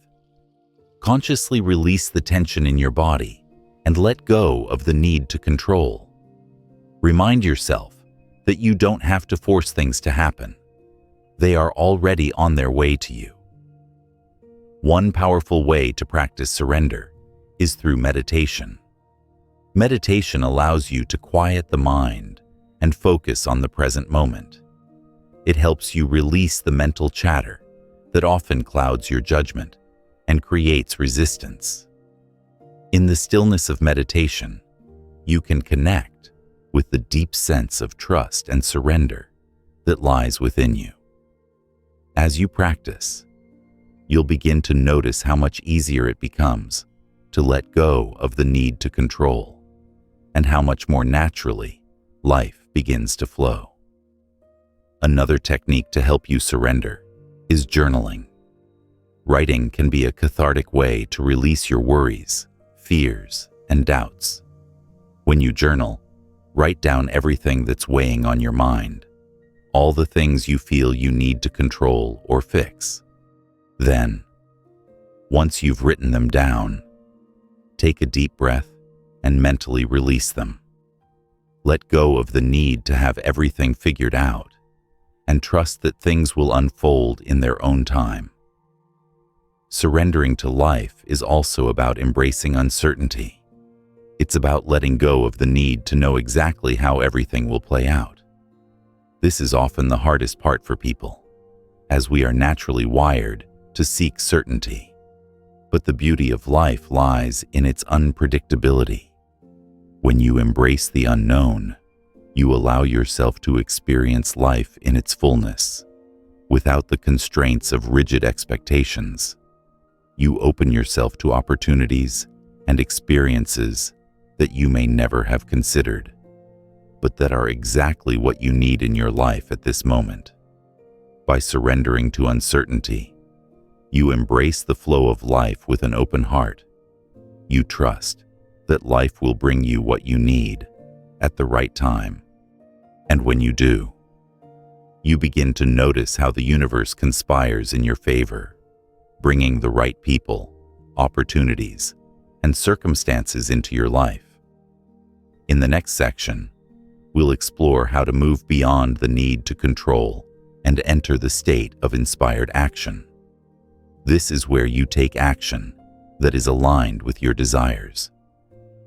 Consciously release the tension in your body and let go of the need to control. Remind yourself that you don't have to force things to happen. They are already on their way to you. One powerful way to practice surrender is through meditation. Meditation allows you to quiet the mind and focus on the present moment. It helps you release the mental chatter that often clouds your judgment and creates resistance. In the stillness of meditation, you can connect with the deep sense of trust and surrender that lies within you. As you practice, you'll begin to notice how much easier it becomes to let go of the need to control, and how much more naturally life begins to flow. Another technique to help you surrender is journaling. Writing can be a cathartic way to release your worries, fears, and doubts. When you journal, write down everything that's weighing on your mind, all the things you feel you need to control or fix. Then, once you've written them down, take a deep breath and mentally release them. Let go of the need to have everything figured out, and trust that things will unfold in their own time. Surrendering to life is also about embracing uncertainty. It's about letting go of the need to know exactly how everything will play out. This is often the hardest part for people, as we are naturally wired to seek certainty. But the beauty of life lies in its unpredictability. When you embrace the unknown, you allow yourself to experience life in its fullness, without the constraints of rigid expectations. You open yourself to opportunities and experiences that you may never have considered, but that are exactly what you need in your life at this moment. By surrendering to uncertainty, you embrace the flow of life with an open heart. You trust that life will bring you what you need at the right time. And when you do, you begin to notice how the universe conspires in your favor, bringing the right people, opportunities, and circumstances into your life. In the next section, we'll explore how to move beyond the need to control and enter the state of inspired action. This is where you take action that is aligned with your desires,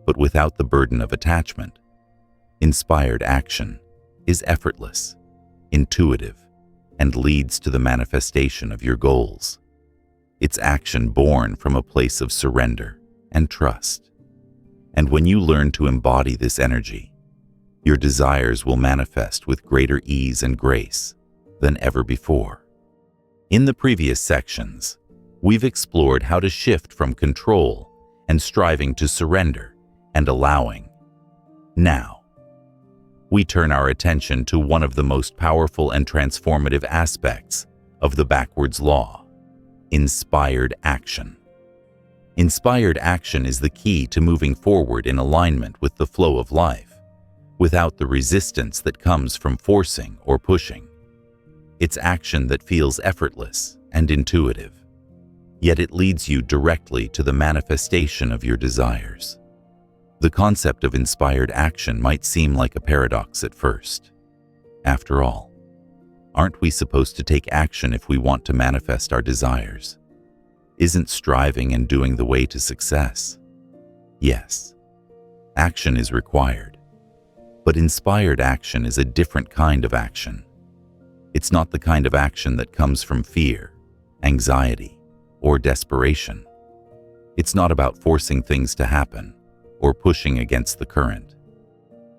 but without the burden of attachment. Inspired action is effortless, intuitive, and leads to the manifestation of your goals. It's action born from a place of surrender and trust. And when you learn to embody this energy, your desires will manifest with greater ease and grace than ever before. In the previous sections, we've explored how to shift from control and striving to surrender and allowing. Now, we turn our attention to one of the most powerful and transformative aspects of the backwards law: inspired action. Inspired action is the key to moving forward in alignment with the flow of life, without the resistance that comes from forcing or pushing. It's action that feels effortless and intuitive, yet it leads you directly to the manifestation of your desires. The concept of inspired action might seem like a paradox at first. After all, aren't we supposed to take action if we want to manifest our desires? Isn't striving and doing the way to success? Yes, action is required, but inspired action is a different kind of action. It's not the kind of action that comes from fear anxiety, or desperation. It's not about forcing things to happen or pushing against the current.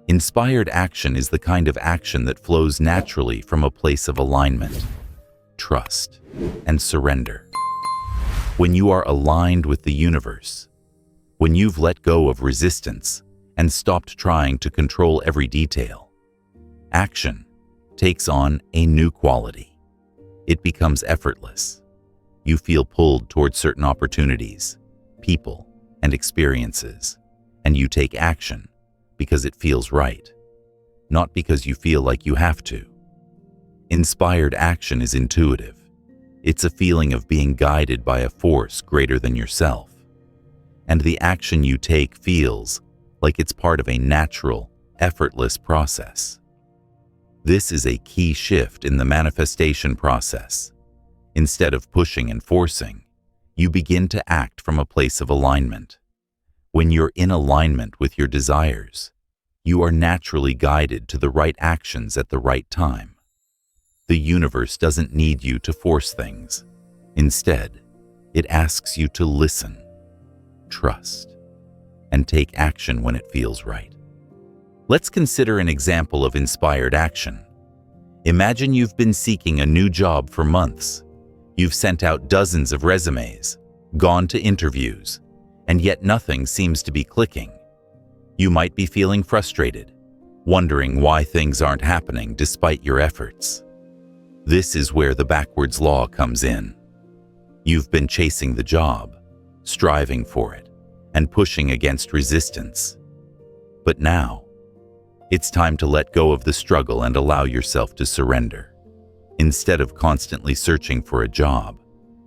Inspired action is the kind of action that flows naturally from a place of alignment, trust, and surrender. When you are aligned with the universe, when you've let go of resistance and stopped trying to control every detail, action takes on a new quality. It becomes effortless. You feel pulled toward certain opportunities, people, and experiences, and you take action because it feels right, not because you feel like you have to. Inspired action is intuitive. It's a feeling of being guided by a force greater than yourself, and the action you take feels like it's part of a natural, effortless process. This is a key shift in the manifestation process. Instead of pushing and forcing, you begin to act from a place of alignment. When you're in alignment with your desires, you are naturally guided to the right actions at the right time. The universe doesn't need you to force things. Instead, it asks you to listen, trust, and take action when it feels right. Let's consider an example of inspired action. Imagine you've been seeking a new job for months. You've sent out dozens of resumes, gone to interviews, and yet nothing seems to be clicking. You might be feeling frustrated, wondering why things aren't happening despite your efforts. This is where the backwards law comes in. You've been chasing the job, striving for it, and pushing against resistance. But now, it's time to let go of the struggle and allow yourself to surrender. Instead of constantly searching for a job,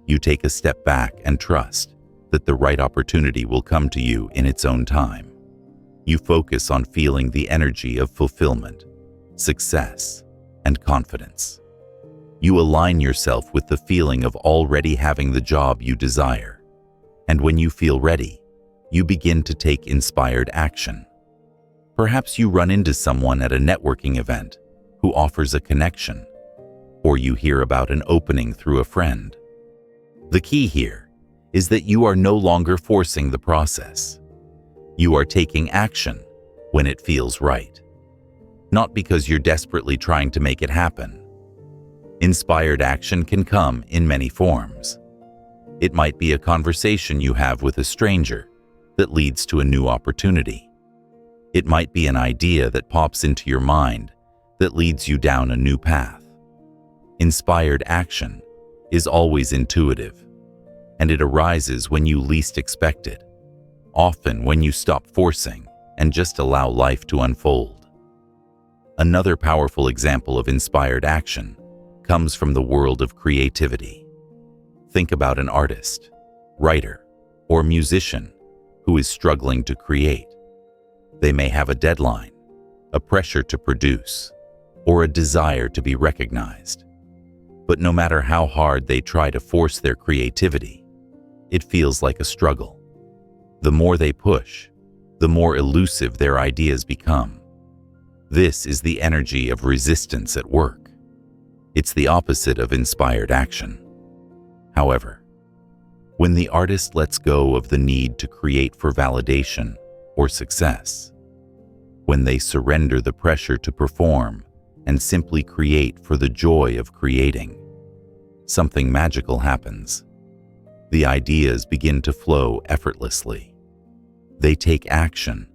you take a step back and trust that the right opportunity will come to you in its own time. You focus on feeling the energy of fulfillment, success, and confidence. You align yourself with the feeling of already having the job you desire. And when you feel ready, you begin to take inspired action. Perhaps you run into someone at a networking event who offers a connection, or you hear about an opening through a friend. The key here is that you are no longer forcing the process. You are taking action when it feels right, not because you're desperately trying to make it happen. Inspired action can come in many forms. It might be a conversation you have with a stranger that leads to a new opportunity. It might be an idea that pops into your mind that leads you down a new path. Inspired action is always intuitive, and it arises when you least expect it, often when you stop forcing and just allow life to unfold. Another powerful example of inspired action comes from the world of creativity. Think about an artist, writer, or musician who is struggling to create. They may have a deadline, a pressure to produce, or a desire to be recognized. But no matter how hard they try to force their creativity, it feels like a struggle. The more they push, the more elusive their ideas become. This is the energy of resistance at work. It's the opposite of inspired action. However, when the artist lets go of the need to create for validation or success, when they surrender the pressure to perform and simply create for the joy of creating, something magical happens. The ideas begin to flow effortlessly. They take action,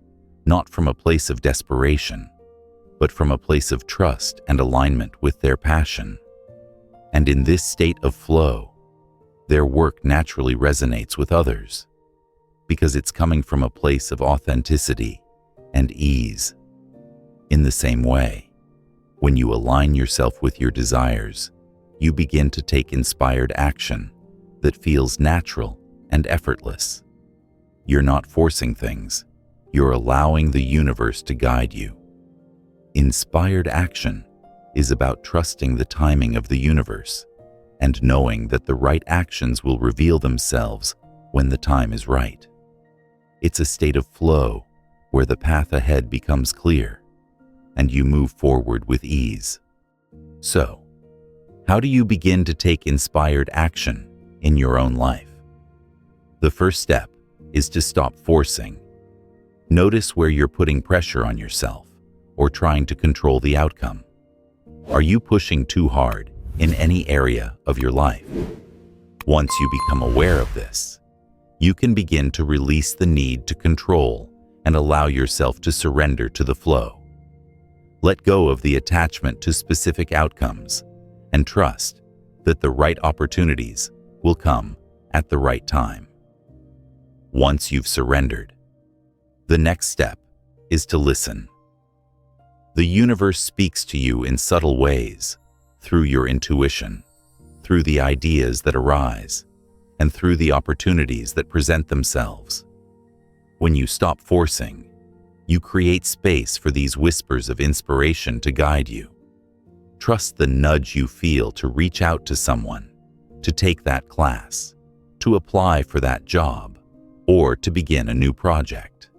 not from a place of desperation, but from a place of trust and alignment with their passion. And in this state of flow, their work naturally resonates with others, because it's coming from a place of authenticity and ease. In the same way, when you align yourself with your desires, you begin to take inspired action that feels natural and effortless. You're not forcing things, you're allowing the universe to guide you. Inspired action is about trusting the timing of the universe and knowing that the right actions will reveal themselves when the time is right. It's a state of flow where the path ahead becomes clear and you move forward with ease. So, how do you begin to take inspired action in your own life. The first step is to stop forcing. Notice where you're putting pressure on yourself or trying to control the outcome. Are you pushing too hard in any area of your life? Once you become aware of this, you can begin to release the need to control and allow yourself to surrender to the flow. Let go of the attachment to specific outcomes and trust that the right opportunities will come at the right time. Once you've surrendered, the next step is to listen. The universe speaks to you in subtle ways, through your intuition, through the ideas that arise, and through the opportunities that present themselves. When you stop forcing, you create space for these whispers of inspiration to guide you. Trust the nudge you feel to reach out to someone, to take that class, to apply for that job, or to begin a new project.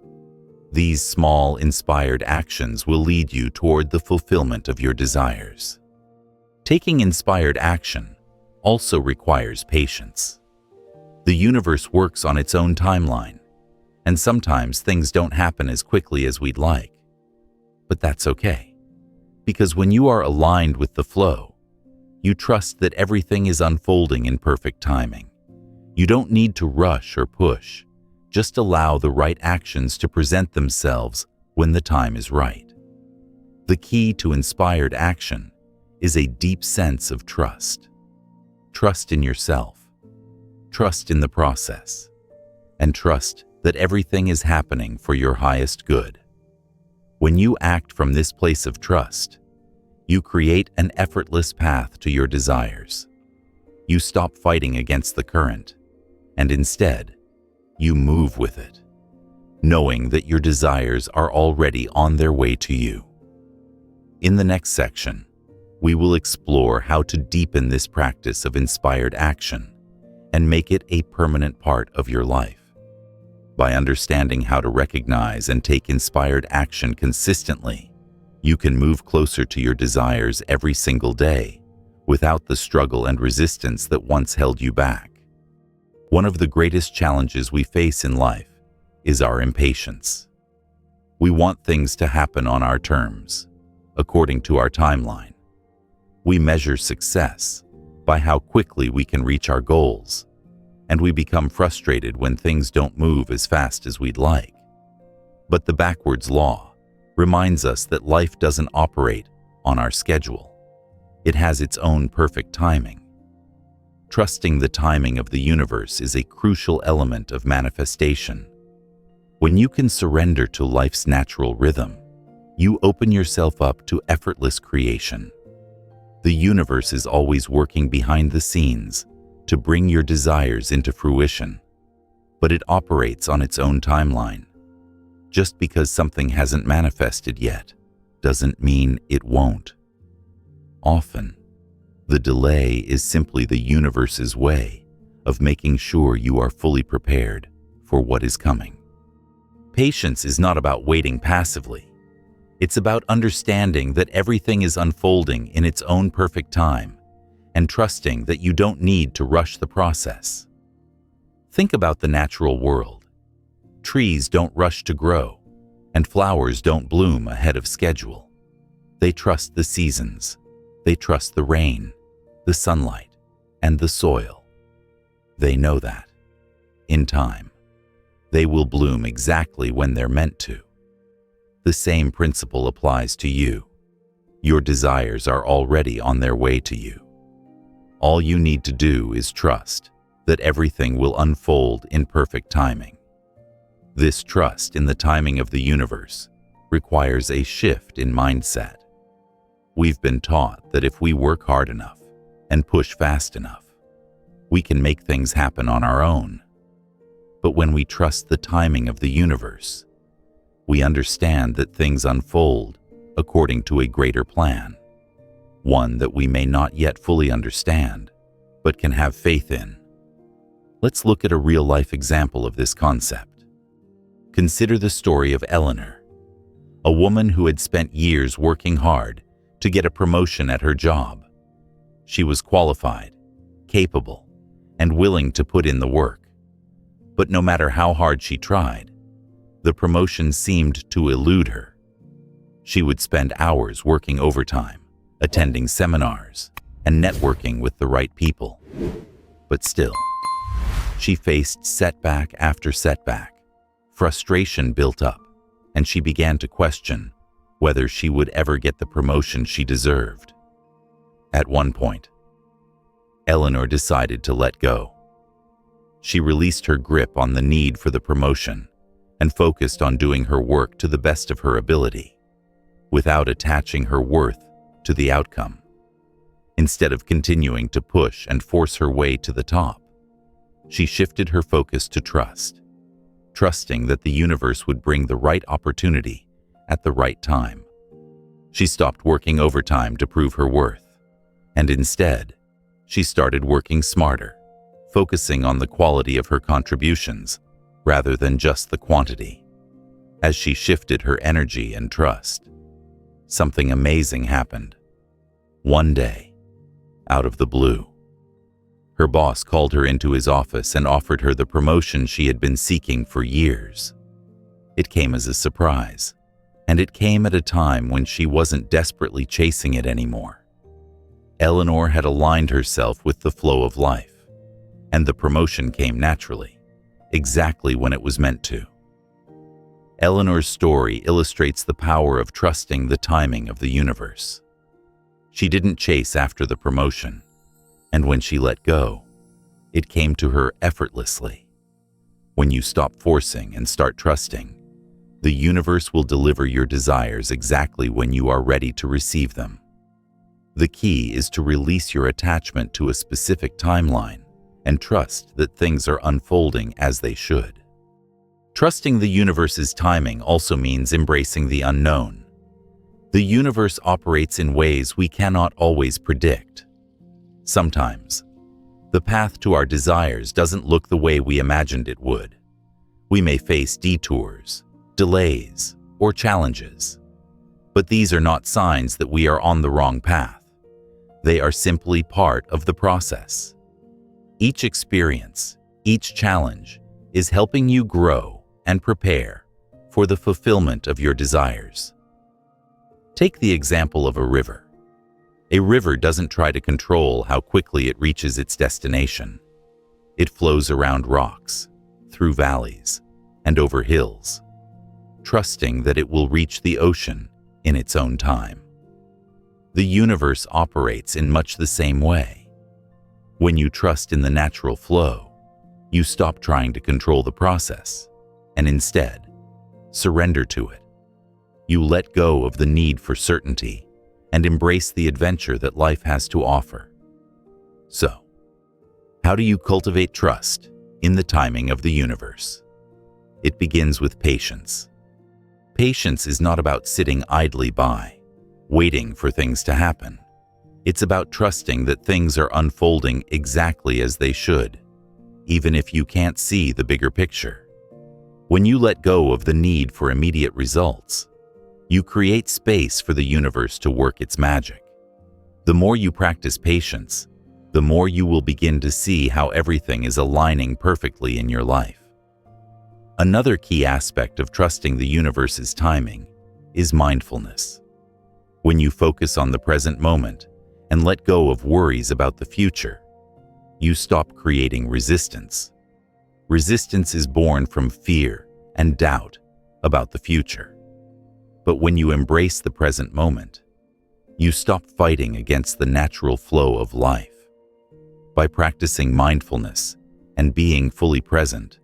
These small, inspired actions will lead you toward the fulfillment of your desires. Taking inspired action also requires patience. The universe works on its own timeline, and sometimes things don't happen as quickly as we'd like. But that's okay, because when you are aligned with the flow, you trust that everything is unfolding in perfect timing. You don't need to rush or push. Just allow the right actions to present themselves when the time is right. The key to inspired action is a deep sense of trust. Trust in yourself, trust in the process, and trust that everything is happening for your highest good. When you act from this place of trust, you create an effortless path to your desires. You stop fighting against the current, and instead, you move with it, knowing that your desires are already on their way to you. In the next section, we will explore how to deepen this practice of inspired action and make it a permanent part of your life. By understanding how to recognize and take inspired action consistently, you can move closer to your desires every single day without the struggle and resistance that once held you back. One of the greatest challenges we face in life is our impatience. We want things to happen on our terms, according to our timeline. We measure success by how quickly we can reach our goals, and we become frustrated when things don't move as fast as we'd like. But the backwards law reminds us that life doesn't operate on our schedule. It has its own perfect timing. Trusting the timing of the universe is a crucial element of manifestation. When you can surrender to life's natural rhythm, you open yourself up to effortless creation. The universe is always working behind the scenes to bring your desires into fruition, but it operates on its own timeline. Just because something hasn't manifested yet doesn't mean it won't. Often, the delay is simply the universe's way of making sure you are fully prepared for what is coming. Patience is not about waiting passively. It's about understanding that everything is unfolding in its own perfect time and trusting that you don't need to rush the process. Think about the natural world. Trees don't rush to grow, and flowers don't bloom ahead of schedule. They trust the seasons. They trust the rain, the sunlight, and the soil. They know that, in time, they will bloom exactly when they're meant to. The same principle applies to you. Your desires are already on their way to you. All you need to do is trust that everything will unfold in perfect timing. This trust in the timing of the universe requires a shift in mindset. We've been taught that if we work hard enough and push fast enough, we can make things happen on our own. But when we trust the timing of the universe, we understand that things unfold according to a greater plan, one that we may not yet fully understand, but can have faith in. Let's look at a real-life example of this concept. Consider the story of Eleanor, a woman who had spent years working hard to get a promotion at her job. She was qualified, capable, and willing to put in the work. But no matter how hard she tried, the promotion seemed to elude her. She would spend hours working overtime, attending seminars, and networking with the right people. But still, she faced setback after setback. Frustration built up, and she began to question whether she would ever get the promotion she deserved. At one point, Eleanor decided to let go. She released her grip on the need for the promotion and focused on doing her work to the best of her ability, without attaching her worth to the outcome. Instead of continuing to push and force her way to the top, she shifted her focus to trust, trusting that the universe would bring the right opportunity at the right time. She stopped working overtime to prove her worth, and instead, she started working smarter, focusing on the quality of her contributions rather than just the quantity. As she shifted her energy and trust, something amazing happened. One day, out of the blue, her boss called her into his office and offered her the promotion she had been seeking for years. It came as a surprise, and it came at a time when she wasn't desperately chasing it anymore. Eleanor had aligned herself with the flow of life, and the promotion came naturally, exactly when it was meant to. Eleanor's story illustrates the power of trusting the timing of the universe. She didn't chase after the promotion, and when she let go, it came to her effortlessly. When you stop forcing and start trusting, the universe will deliver your desires exactly when you are ready to receive them. The key is to release your attachment to a specific timeline and trust that things are unfolding as they should. Trusting the universe's timing also means embracing the unknown. The universe operates in ways we cannot always predict. Sometimes, the path to our desires doesn't look the way we imagined it would. We may face detours, delays, or challenges. But these are not signs that we are on the wrong path. They are simply part of the process. Each experience, each challenge, is helping you grow and prepare for the fulfillment of your desires. Take the example of a river. A river doesn't try to control how quickly it reaches its destination. It flows around rocks, through valleys, and over hills, trusting that it will reach the ocean in its own time. The universe operates in much the same way. When you trust in the natural flow, you stop trying to control the process and instead surrender to it. You let go of the need for certainty and embrace the adventure that life has to offer. So, how do you cultivate trust in the timing of the universe? It begins with patience. Patience is not about sitting idly by, waiting for things to happen. It's about trusting that things are unfolding exactly as they should, even if you can't see the bigger picture. When you let go of the need for immediate results, you create space for the universe to work its magic. The more you practice patience, the more you will begin to see how everything is aligning perfectly in your life. Another key aspect of trusting the universe's timing is mindfulness. When you focus on the present moment and let go of worries about the future, you stop creating resistance. Resistance is born from fear and doubt about the future. But when you embrace the present moment, you stop fighting against the natural flow of life. By practicing mindfulness and being fully present,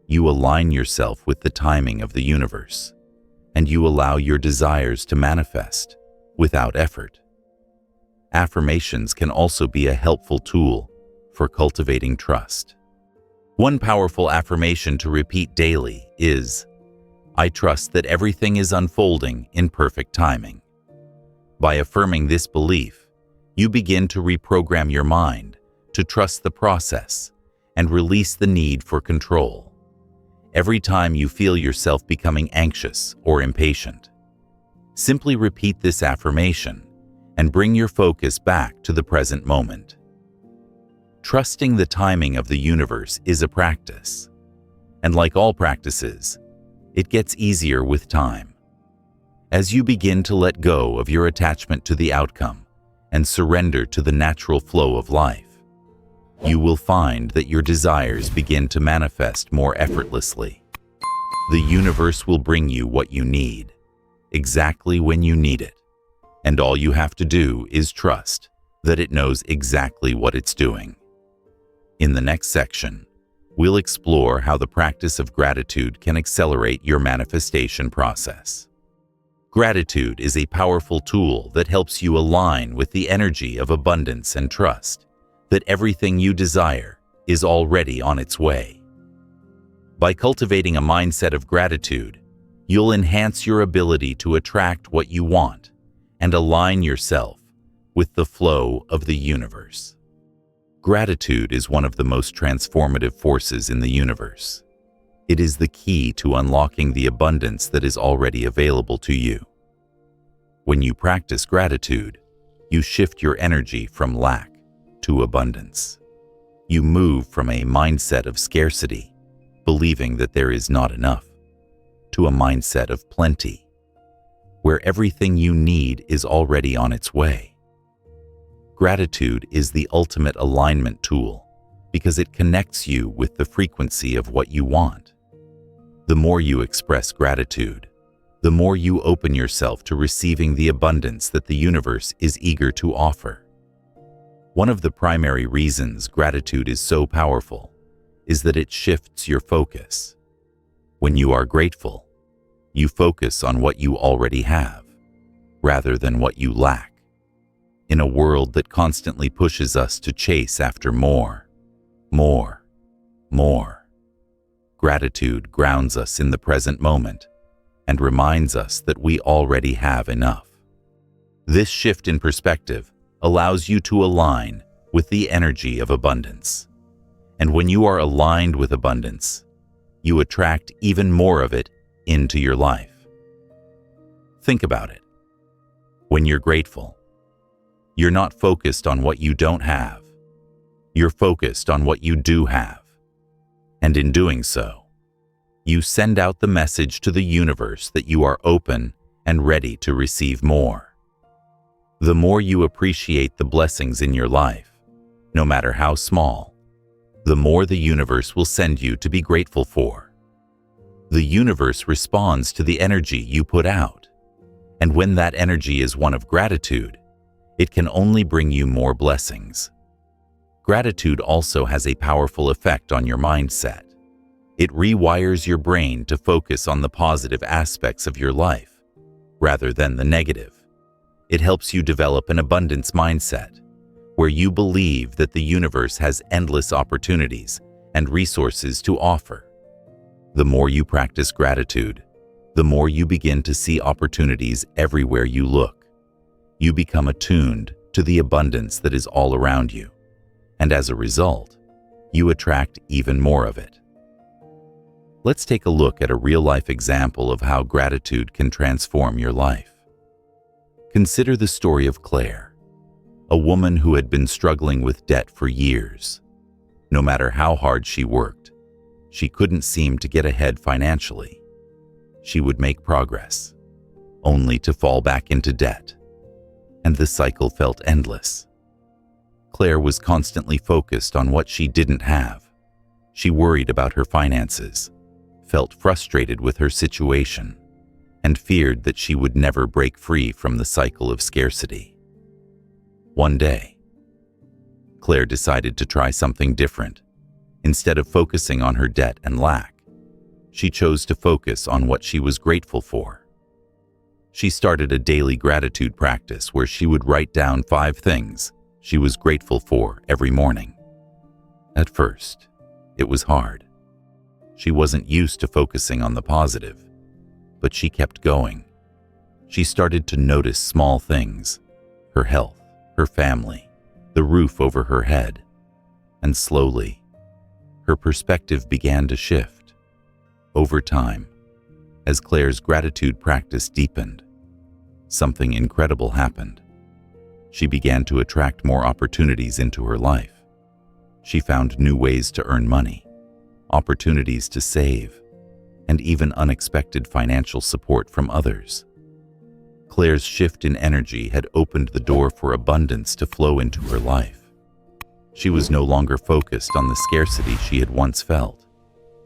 you align yourself with the timing of the universe, and you allow your desires to manifest without effort. Affirmations can also be a helpful tool for cultivating trust. One powerful affirmation to repeat daily is, "I trust that everything is unfolding in perfect timing." By affirming this belief, you begin to reprogram your mind to trust the process and release the need for control. Every time you feel yourself becoming anxious or impatient, simply repeat this affirmation and bring your focus back to the present moment. Trusting the timing of the universe is a practice. And like all practices, it gets easier with time. As you begin to let go of your attachment to the outcome and surrender to the natural flow of life, you will find that your desires begin to manifest more effortlessly. The universe will bring you what you need, exactly when you need it, and all you have to do is trust that it knows exactly what it's doing. In the next section, we'll explore how the practice of gratitude can accelerate your manifestation process. Gratitude is a powerful tool that helps you align with the energy of abundance and trust that everything you desire is already on its way. By cultivating a mindset of gratitude, you'll enhance your ability to attract what you want and align yourself with the flow of the universe. Gratitude is one of the most transformative forces in the universe. It is the key to unlocking the abundance that is already available to you. When you practice gratitude, you shift your energy from lack to abundance. You move from a mindset of scarcity, believing that there is not enough, to a mindset of plenty, where everything you need is already on its way. Gratitude is the ultimate alignment tool because it connects you with the frequency of what you want. The more you express gratitude, the more you open yourself to receiving the abundance that the universe is eager to offer. One of the primary reasons gratitude is so powerful is that it shifts your focus. When you are grateful, you focus on what you already have, rather than what you lack. In a world that constantly pushes us to chase after more, gratitude grounds us in the present moment and reminds us that we already have enough. This shift in perspective allows you to align with the energy of abundance. And when you are aligned with abundance, you attract even more of it into your life. Think about it. When you're grateful, you're not focused on what you don't have. You're focused on what you do have. And in doing so, you send out the message to the universe that you are open and ready to receive more. The more you appreciate the blessings in your life, no matter how small, the more the universe will send you to be grateful for. The universe responds to the energy you put out, and when that energy is one of gratitude, it can only bring you more blessings. Gratitude also has a powerful effect on your mindset. It rewires your brain to focus on the positive aspects of your life, rather than the negative. It helps you develop an abundance mindset, where you believe that the universe has endless opportunities and resources to offer. The more you practice gratitude, the more you begin to see opportunities everywhere you look. You become attuned to the abundance that is all around you, and as a result, you attract even more of it. Let's take a look at a real-life example of how gratitude can transform your life. Consider the story of Claire, a woman who had been struggling with debt for years. No matter how hard she worked, she couldn't seem to get ahead financially. She would make progress, only to fall back into debt. And the cycle felt endless. Claire was constantly focused on what she didn't have. She worried about her finances, felt frustrated with her situation, and feared that she would never break free from the cycle of scarcity. One day, Claire decided to try something different. Instead of focusing on her debt and lack, she chose to focus on what she was grateful for. She started a daily gratitude practice where she would write down 5 things she was grateful for every morning. At first, it was hard. She wasn't used to focusing on the positive, but she kept going. She started to notice small things: her health, her family, the roof over her head. And slowly, her perspective began to shift. Over time, as Claire's gratitude practice deepened, something incredible happened. She began to attract more opportunities into her life. She found new ways to earn money, opportunities to save, and even unexpected financial support from others. Claire's shift in energy had opened the door for abundance to flow into her life. She was no longer focused on the scarcity she had once felt.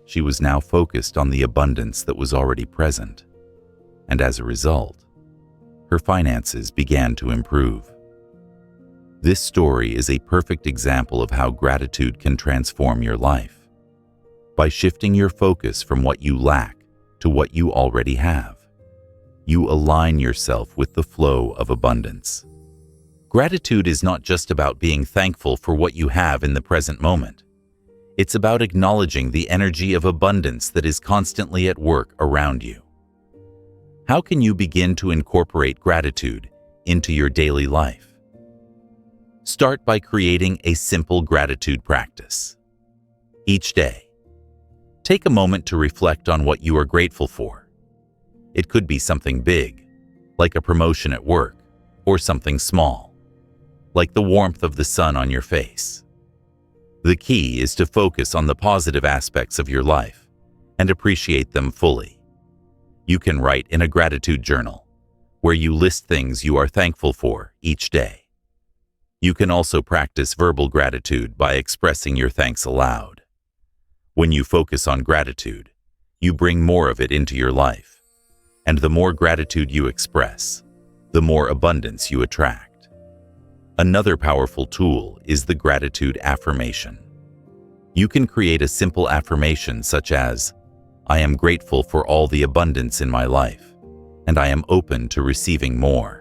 She was now focused on the abundance that was already present. And as a result, her finances began to improve. This story is a perfect example of how gratitude can transform your life. By shifting your focus from what you lack to what you already have, you align yourself with the flow of abundance. Gratitude is not just about being thankful for what you have in the present moment. It's about acknowledging the energy of abundance that is constantly at work around you. How can you begin to incorporate gratitude into your daily life? Start by creating a simple gratitude practice. Each day, take a moment to reflect on what you are grateful for. It could be something big, like a promotion at work, or something small, like the warmth of the sun on your face. The key is to focus on the positive aspects of your life and appreciate them fully. You can write in a gratitude journal, where you list things you are thankful for each day. You can also practice verbal gratitude by expressing your thanks aloud. When you focus on gratitude, you bring more of it into your life. And the more gratitude you express, the more abundance you attract. Another powerful tool is the gratitude affirmation. You can create a simple affirmation such as, "I am grateful for all the abundance in my life, and I am open to receiving more."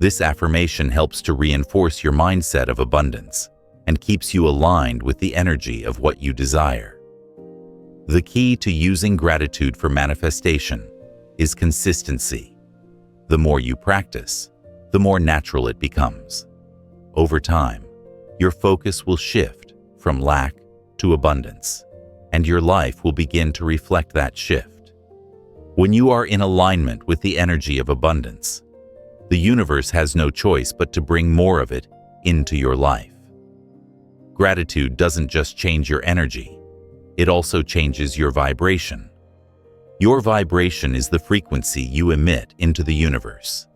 This affirmation helps to reinforce your mindset of abundance and keeps you aligned with the energy of what you desire. The key to using gratitude for manifestation is consistency. The more you practice, the more natural it becomes. Over time, your focus will shift from lack to abundance, and your life will begin to reflect that shift. When you are in alignment with the energy of abundance, the universe has no choice but to bring more of it into your life. Gratitude doesn't just change your energy, it also changes your vibration. Your vibration is the frequency you emit into the universe,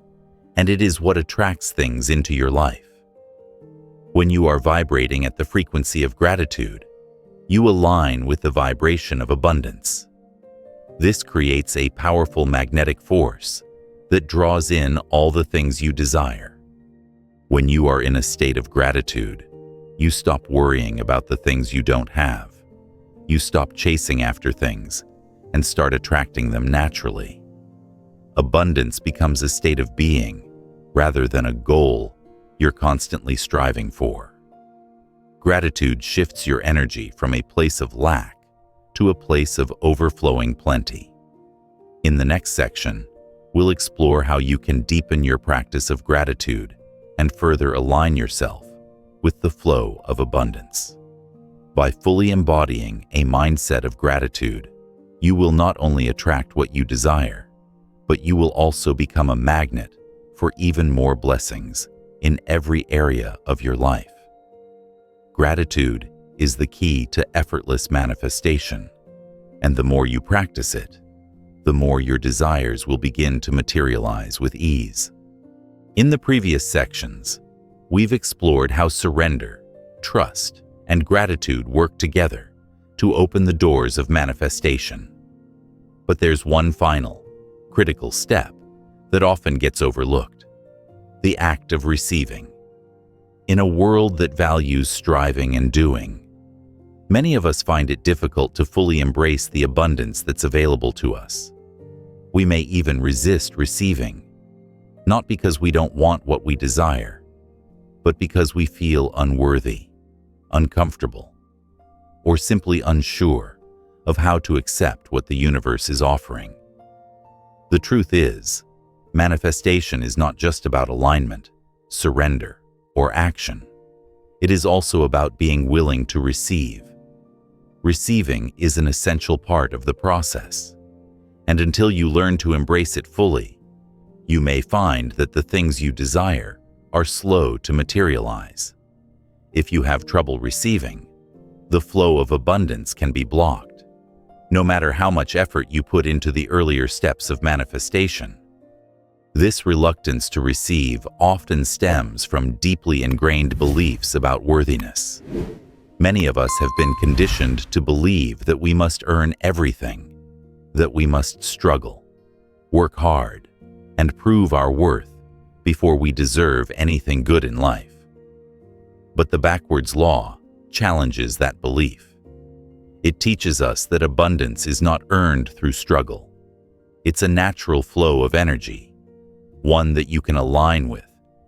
and it is what attracts things into your life. When you are vibrating at the frequency of gratitude, you align with the vibration of abundance. This creates a powerful magnetic force that draws in all the things you desire. When you are in a state of gratitude, you stop worrying about the things you don't have. You stop chasing after things and start attracting them naturally. Abundance becomes a state of being rather than a goal you're constantly striving for. Gratitude shifts your energy from a place of lack to a place of overflowing plenty. In the next section, we'll explore how you can deepen your practice of gratitude and further align yourself with the flow of abundance. By fully embodying a mindset of gratitude, you will not only attract what you desire, but you will also become a magnet for even more blessings in every area of your life. Gratitude is the key to effortless manifestation, and the more you practice it, the more your desires will begin to materialize with ease. In the previous sections, we've explored how surrender, trust, and gratitude work together to open the doors of manifestation. But there's one final, critical step that often gets overlooked: the act of receiving. In a world that values striving and doing, many of us find it difficult to fully embrace the abundance that's available to us. We may even resist receiving, not because we don't want what we desire, but because we feel unworthy, uncomfortable, or simply unsure of how to accept what the universe is offering. The truth is, manifestation is not just about alignment, surrender, or action. It is also about being willing to receive. Receiving is an essential part of the process, and until you learn to embrace it fully, you may find that the things you desire are slow to materialize. If you have trouble receiving, the flow of abundance can be blocked, no matter how much effort you put into the earlier steps of manifestation. This reluctance to receive often stems from deeply ingrained beliefs about worthiness. Many of us have been conditioned to believe that we must earn everything, that we must struggle, work hard, and prove our worth before we deserve anything good in life. But the backwards law challenges that belief. It teaches us that abundance is not earned through struggle. It's a natural flow of energy, one that you can align with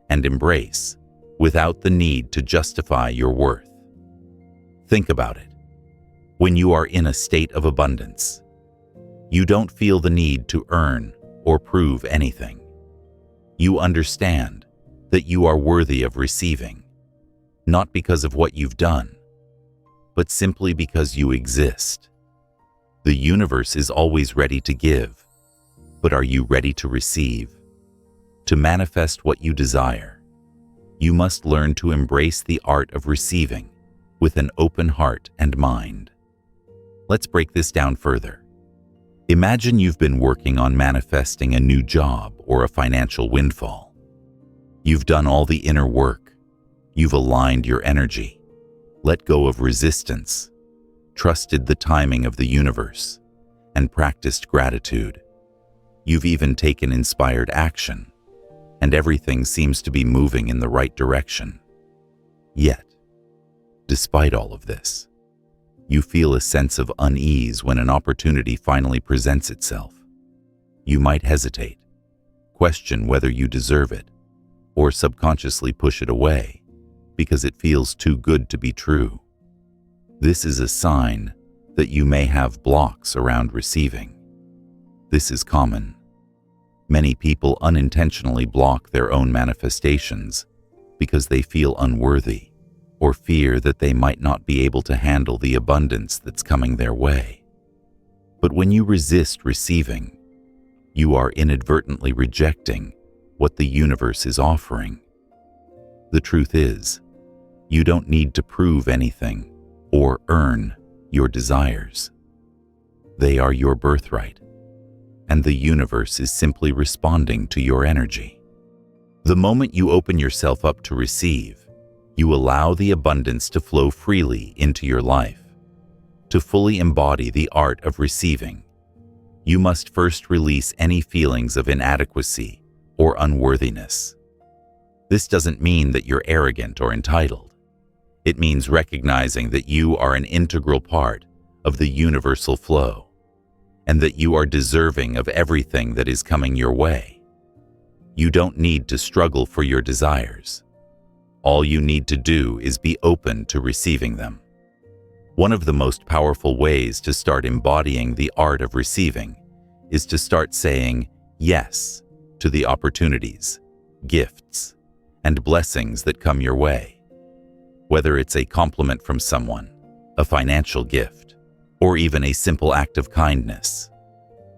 and embrace without the need to justify your worth. Think about it. When you are in a state of abundance, you don't feel the need to earn or prove anything. You understand that you are worthy of receiving, not because of what you've done, but simply because you exist. The universe is always ready to give, but are you ready to receive? To manifest what you desire, you must learn to embrace the art of receiving with an open heart and mind. Let's break this down further. Imagine you've been working on manifesting a new job or a financial windfall. You've done all the inner work. You've aligned your energy, let go of resistance, trusted the timing of the universe, and practiced gratitude. You've even taken inspired action, and everything seems to be moving in the right direction. Yet, despite all of this, you feel a sense of unease when an opportunity finally presents itself. You might hesitate, question whether you deserve it, or subconsciously push it away because it feels too good to be true. This is a sign that you may have blocks around receiving. This is common. Many people unintentionally block their own manifestations because they feel unworthy or fear that they might not be able to handle the abundance that's coming their way. But when you resist receiving, you are inadvertently rejecting what the universe is offering. The truth is, you don't need to prove anything or earn your desires. They are your birthright, and the universe is simply responding to your energy. The moment you open yourself up to receive, you allow the abundance to flow freely into your life. To fully embody the art of receiving, you must first release any feelings of inadequacy or unworthiness. This doesn't mean that you're arrogant or entitled. It means recognizing that you are an integral part of the universal flow, and that you are deserving of everything that is coming your way. You don't need to struggle for your desires. All you need to do is be open to receiving them. One of the most powerful ways to start embodying the art of receiving is to start saying yes to the opportunities, gifts, and blessings that come your way. Whether it's a compliment from someone, a financial gift, or even a simple act of kindness,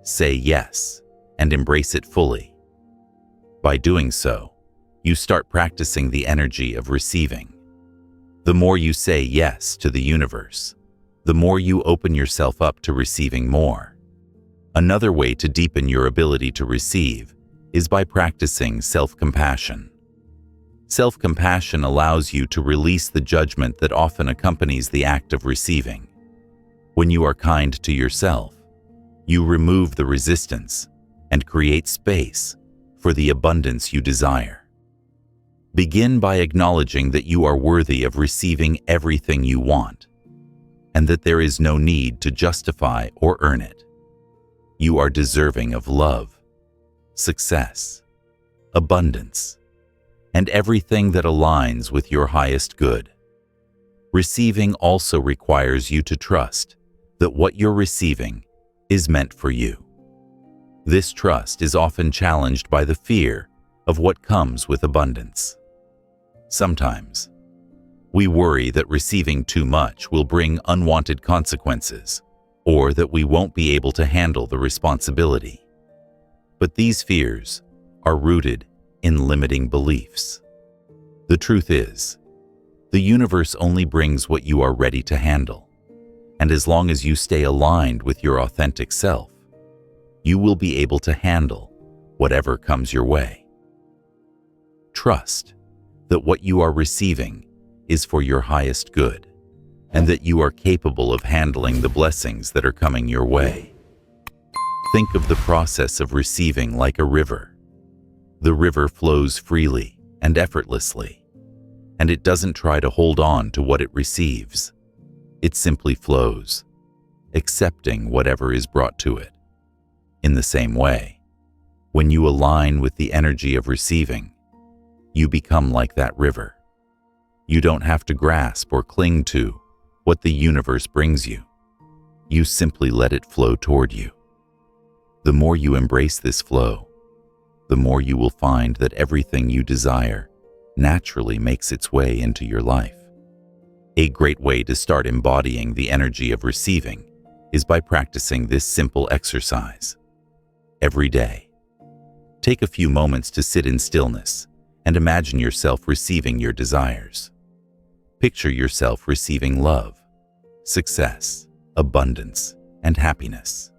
say yes and embrace it fully. By doing so, you start practicing the energy of receiving. The more you say yes to the universe, the more you open yourself up to receiving more. Another way to deepen your ability to receive is by practicing self-compassion. Self-compassion allows you to release the judgment that often accompanies the act of receiving. When you are kind to yourself, you remove the resistance and create space for the abundance you desire. Begin by acknowledging that you are worthy of receiving everything you want, and that there is no need to justify or earn it. You are deserving of love, success, abundance, and everything that aligns with your highest good. Receiving also requires you to trust that what you're receiving is meant for you. This trust is often challenged by the fear of what comes with abundance. Sometimes, we worry that receiving too much will bring unwanted consequences, or that we won't be able to handle the responsibility. But these fears are rooted in limiting beliefs. The truth is, The universe only brings what you are ready to handle, and as long as you stay aligned with your authentic self, you will be able to handle whatever comes your way. Trust that what you are receiving is for your highest good, and that you are capable of handling the blessings that are coming your way. Think of the process of receiving like a river. The river flows freely and effortlessly, and it doesn't try to hold on to what it receives. It simply flows, accepting whatever is brought to it. In the same way, when you align with the energy of receiving, you become like that river. You don't have to grasp or cling to what the universe brings you. You simply let it flow toward you. The more you embrace this flow, the more you will find that everything you desire naturally makes its way into your life. A great way to start embodying the energy of receiving is by practicing this simple exercise. Every day, take a few moments to sit in stillness and imagine yourself receiving your desires. Picture yourself receiving love, success, abundance, and happiness.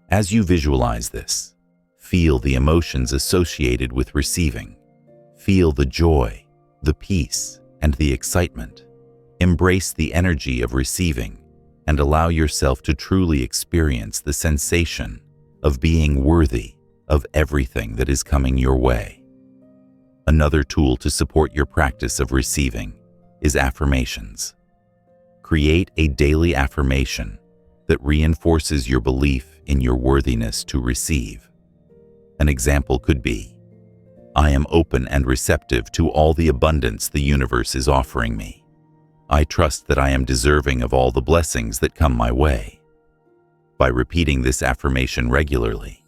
As you visualize this, feel the emotions associated with receiving. Feel the joy, the peace, and the excitement. Embrace the energy of receiving and allow yourself to truly experience the sensation of being worthy of everything that is coming your way. Another tool to support your practice of receiving is affirmations. Create a daily affirmation that reinforces your belief in your worthiness to receive. An example could be, I am open and receptive to all the abundance the universe is offering me. I trust that I am deserving of all the blessings that come my way. By repeating this affirmation regularly,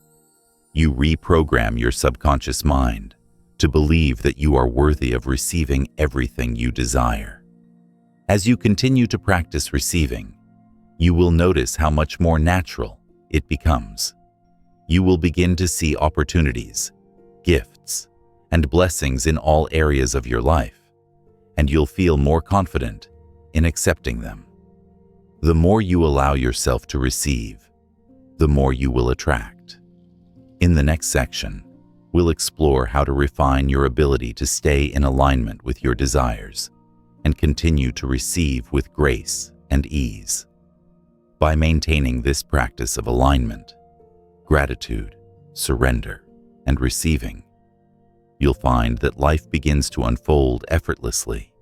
you reprogram your subconscious mind to believe that you are worthy of receiving everything you desire. As you continue to practice receiving, you will notice how much more natural it becomes. You will begin to see opportunities, gifts, and blessings in all areas of your life, and you'll feel more confident in accepting them. The more you allow yourself to receive, the more you will attract. In the next section, we'll explore how to refine your ability to stay in alignment with your desires and continue to receive with grace and ease. By maintaining this practice of alignment, gratitude, surrender, and receiving, you'll find that life begins to unfold effortlessly,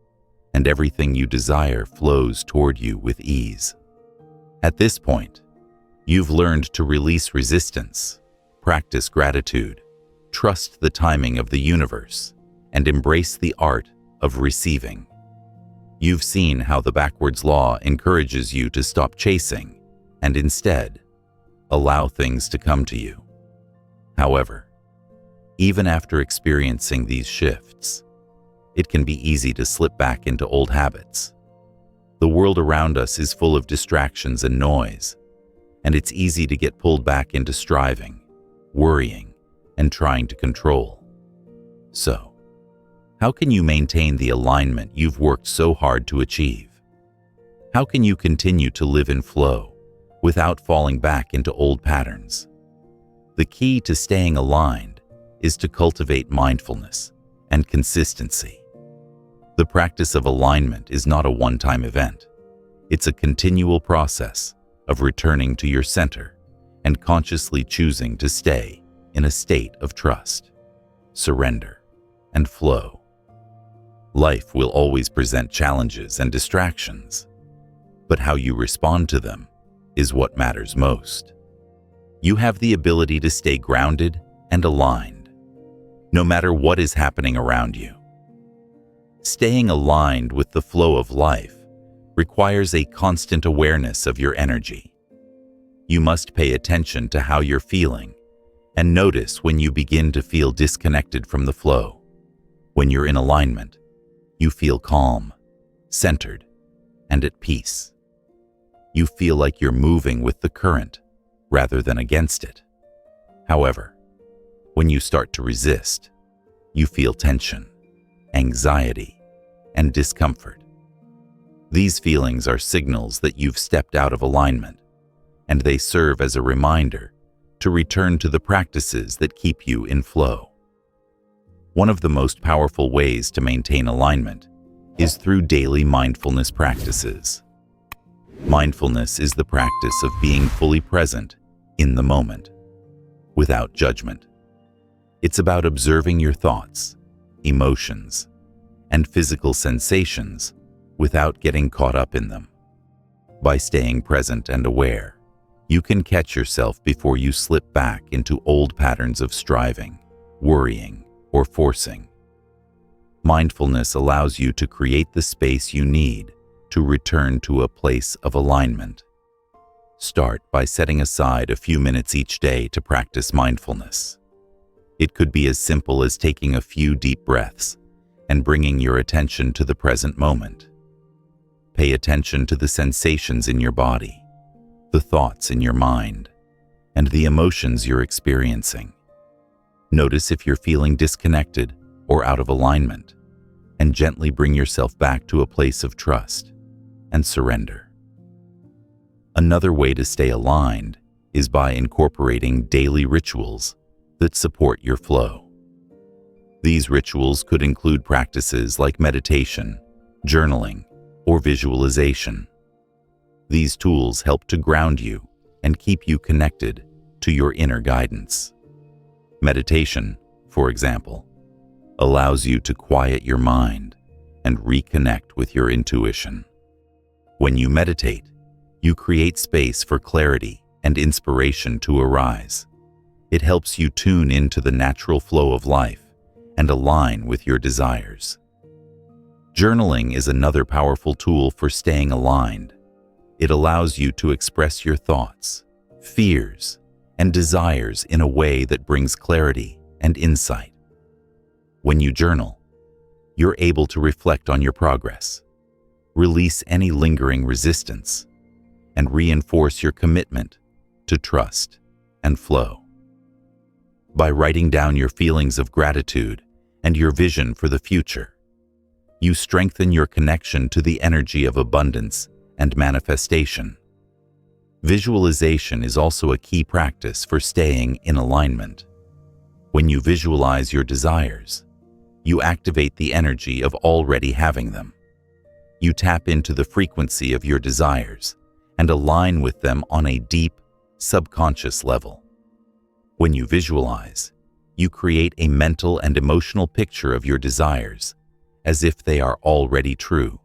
and everything you desire flows toward you with ease. At this point, you've learned to release resistance, practice gratitude, trust the timing of the universe, and embrace the art of receiving. You've seen how the backwards law encourages you to stop chasing and instead allow things to come to you. However, even after experiencing these shifts, it can be easy to slip back into old habits. The world around us is full of distractions and noise, and it's easy to get pulled back into striving, worrying, and trying to control. So, how can you maintain the alignment you've worked so hard to achieve? How can you continue to live in flow without falling back into old patterns? The key to staying aligned is to cultivate mindfulness and consistency. The practice of alignment is not a one-time event. It's a continual process of returning to your center and consciously choosing to stay in a state of trust, surrender, and flow. Life will always present challenges and distractions, but how you respond to them is what matters most. You have the ability to stay grounded and aligned, no matter what is happening around you. Staying aligned with the flow of life requires a constant awareness of your energy. You must pay attention to how you're feeling and notice when you begin to feel disconnected from the flow. When you're in alignment, you feel calm, centered, and at peace. You feel like you're moving with the current rather than against it. However, when you start to resist, you feel tension, anxiety, and discomfort. These feelings are signals that you've stepped out of alignment, and they serve as a reminder to return to the practices that keep you in flow. One of the most powerful ways to maintain alignment is through daily mindfulness practices. Mindfulness is the practice of being fully present in the moment, without judgment. It's about observing your thoughts, emotions, and physical sensations without getting caught up in them. By staying present and aware, you can catch yourself before you slip back into old patterns of striving, worrying, or forcing. Mindfulness allows you to create the space you need to return to a place of alignment. Start by setting aside a few minutes each day to practice mindfulness. It could be as simple as taking a few deep breaths and bringing your attention to the present moment. Pay attention to the sensations in your body, the thoughts in your mind, and the emotions you're experiencing. Notice if you're feeling disconnected or out of alignment, and gently bring yourself back to a place of trust and surrender. Another way to stay aligned is by incorporating daily rituals that support your flow. These rituals could include practices like meditation, journaling, or visualization. These tools help to ground you and keep you connected to your inner guidance. Meditation, for example, allows you to quiet your mind and reconnect with your intuition. When you meditate, you create space for clarity and inspiration to arise. It helps you tune into the natural flow of life and align with your desires. Journaling is another powerful tool for staying aligned. It allows you to express your thoughts, fears, and desires in a way that brings clarity and insight. When you journal, you're able to reflect on your progress, release any lingering resistance, and reinforce your commitment to trust and flow. By writing down your feelings of gratitude and your vision for the future, you strengthen your connection to the energy of abundance and manifestation. Visualization is also a key practice for staying in alignment. When you visualize your desires, you activate the energy of already having them. You tap into the frequency of your desires and align with them on a deep, subconscious level. When you visualize, you create a mental and emotional picture of your desires as if they are already true.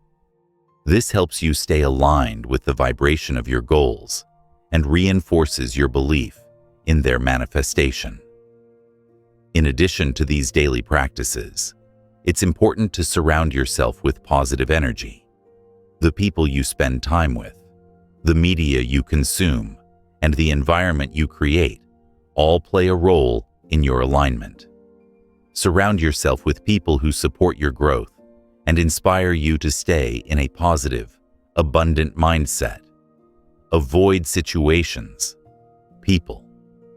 This helps you stay aligned with the vibration of your goals and reinforces your belief in their manifestation. In addition to these daily practices, it's important to surround yourself with positive energy. The people you spend time with, the media you consume, and the environment you create all play a role in your alignment. Surround yourself with people who support your growth and inspire you to stay in a positive, abundant mindset. Avoid situations, people,